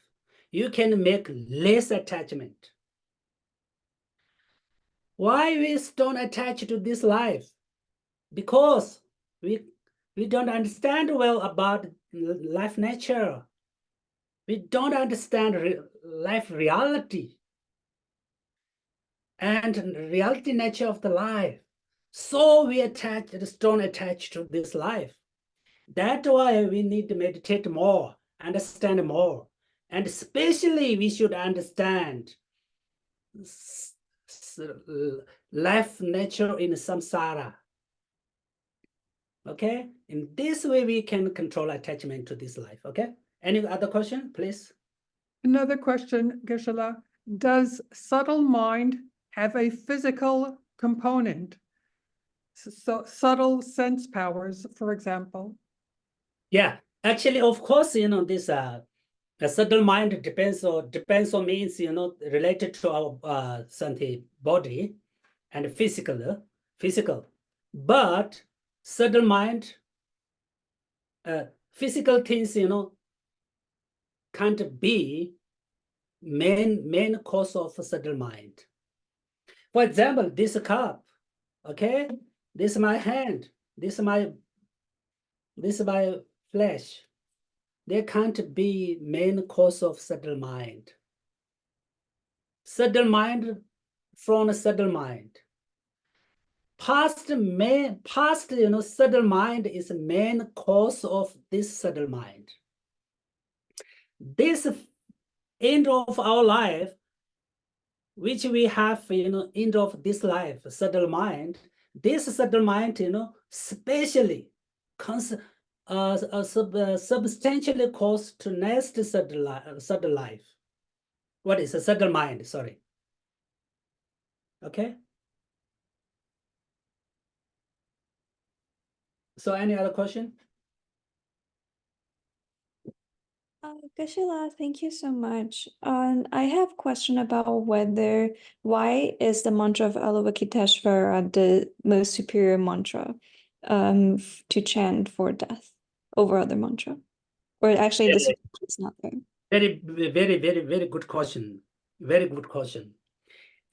A: You can make less attachment. Why we don't attach to this life? Because we don't understand well about life nature. We don't understand life reality and reality nature of the life. So we don't attach to this life. That's why we need to meditate more, understand more. And especially we should understand life nature in samsara. Okay, in this way we can control attachment to this life. Okay, any other question, please?
B: Another question, Geshe-la. Does subtle mind have a physical component? So subtle sense powers, for example.
A: Yeah, actually, of course, this a subtle mind depends on means related to our something body and physical, but subtle mind, physical things can't be main cause of subtle mind. For example, this cup, okay, this is my hand, this is my flesh. They can't be main cause of subtle mind. Subtle mind from a subtle mind. Past subtle mind is the main cause of this subtle mind. This end of our life, which we have, end of this life, subtle mind, this subtle mind, specially substantially cause to next subtle life. What is a subtle mind? Sorry. Okay. So any other question?
C: Geshe-la, thank you so much. I have a question about why is the mantra of Avalokiteshvara the most superior mantra to chant for death over other mantra? Or actually, this is not there.
A: Very good question. Very good question.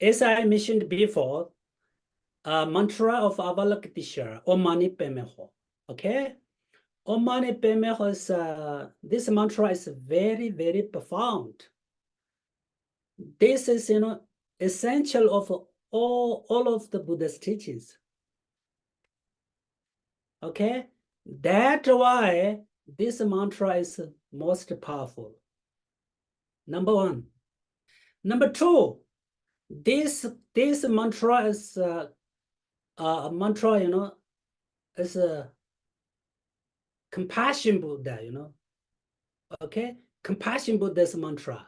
A: As I mentioned before, mantra of Avalokiteshvara, Om Mani Padme Hum. Okay? Om Mani Padme Hum is, this mantra is very profound. This is, essential of all of the Buddhist teachings. Okay? That's why this mantra is most powerful. Number one. Number two, this mantra is a mantra, is a compassion Buddha, okay? Compassion Buddha's mantra.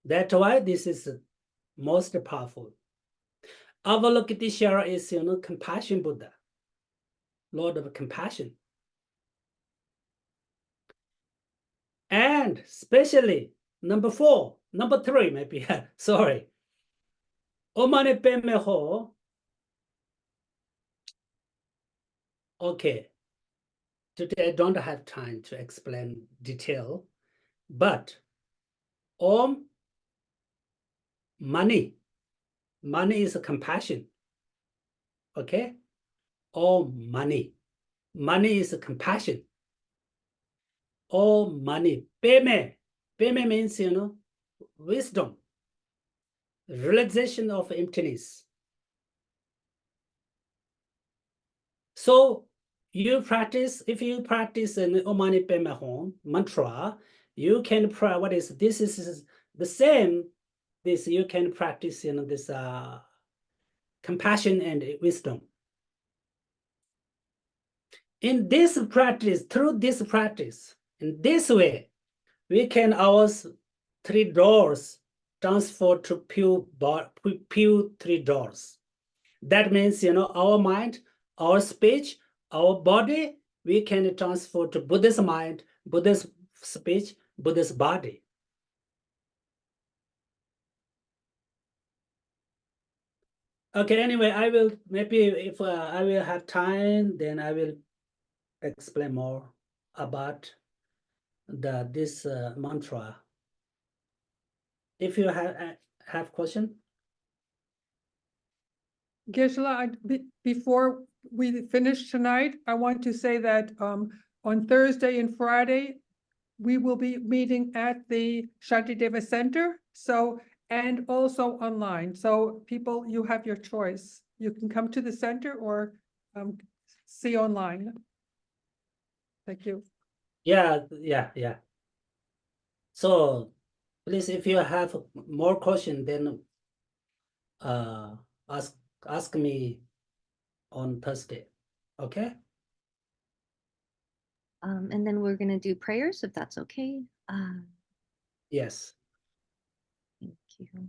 A: That's why this is most powerful. Avalokiteshvara is, compassion Buddha, Lord of compassion. And especially number three, maybe, sorry. Om Mani Padme Hum. Okay. Today I don't have time to explain detail, but Om Mani is a compassion. Okay? Om Mani is a compassion. Om Mani. Padme means, wisdom, realization of emptiness. So if you practice an Om Mani Padme Hum mantra, you can this is the same. This you can practice, this compassion and wisdom. In this practice, through this practice, in this way, we can our three doors transfer to pure three doors. That means, our mind, our speech, our body, we can transfer to Buddhist mind, Buddhist speech, Buddhist body. Okay, anyway, I will, maybe if I will have time, then I will explain more about this mantra. If you have question.
B: Geshe, before we finish tonight, I want to say that on Thursday and Friday, we will be meeting at the Shantideva Center. So, and also online. So people, you have your choice. You can come to the center or see online. Thank you.
A: Yeah. So please, if you have more question, then ask me on Thursday. Okay.
D: And then we're going to do prayers, if that's okay.
A: Yes.
D: Thank you.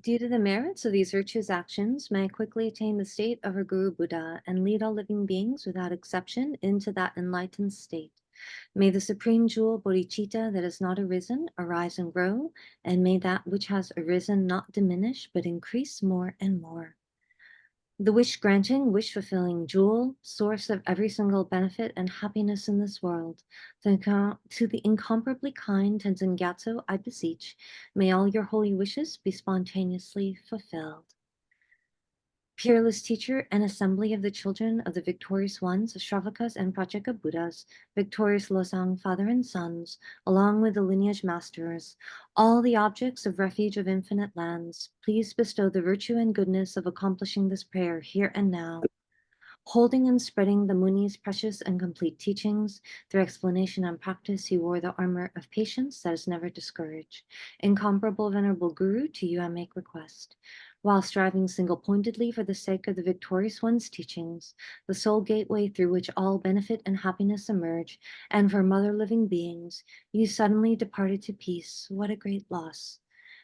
D: Due to the merits of these virtuous actions, may I quickly attain the state of our Guru Buddha and lead all living beings without exception into that enlightened state. May the supreme jewel bodhicitta that has not arisen arise and grow, and may that which has arisen not diminish but increase more and more. The wish-granting, wish-fulfilling jewel, source of every single benefit and happiness in this world, to the incomparably kind Tenzin Gyatso, I beseech, may all your holy wishes be spontaneously fulfilled. Peerless teacher and assembly of the children of the victorious ones, Shravakas and Pratyeka Buddhas, victorious Losang father and sons, along with the lineage masters, all the objects of refuge of infinite lands, please bestow the virtue and goodness of accomplishing this prayer here and now. Holding and spreading the Muni's precious and complete teachings, through explanation and practice, he wore the armor of patience that is never discouraged. Incomparable venerable Guru, to you I make request. While striving single-pointedly for the sake of the victorious one's teachings, the sole gateway through which all benefit and happiness emerge, and for mother living beings, you suddenly departed to peace. What a great loss.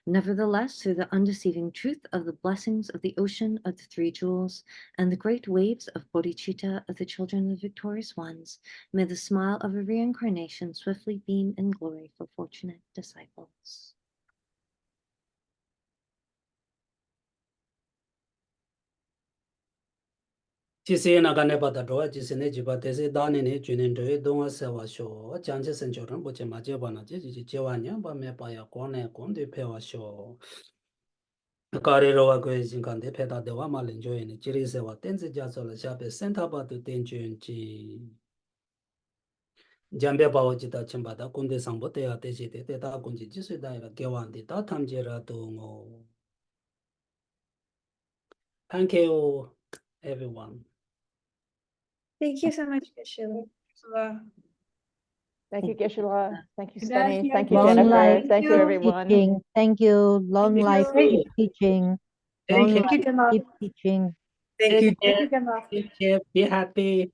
D: Nevertheless, through the undeceiving truth of the blessings of the ocean of the three jewels and the great waves of bodhicitta of the children of the victorious ones, may the smile of a reincarnation swiftly beam in glory for fortunate disciples.
A: Chisi na gane bata doa chisi ne jiba tesi dani ne junin doi donga sewa sho chanchi senchoran boche ma jeba na chi jewa nyamba me pa ya kone kondi pewa sho kari rowa kwe jinkante peta dewa ma lenjo ene chiri sewa tenzi jaso la shape senta batu tenchun chi jambe bawa jita chimbata kundi sangbo teya teshi te te ta kunji jisu daira gewandi ta tamje ra dongo. Thank you everyone.
C: Thank you so much, Geshe.
E: Thank you, Geshe. Thank you,
B: Gracias,
E: Steny. Thank you,
B: Geshe.
F: Long
E: Jennifer.
F: life,
E: Thank you,
C: you.
E: everyone.
F: teaching. Thank you. Long
B: you.
F: life,
A: Thank
F: keep
A: you.
F: teaching.
A: Take
F: Long
A: care.
F: life, keep teaching.
A: Take
B: Thank
A: care.
B: you, Gemma.
A: Take care. Be happy.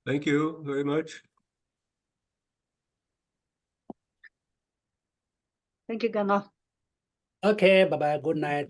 G: Thank you very much.
B: Thank you, Gemma.
A: Okay, bye bye. Good night.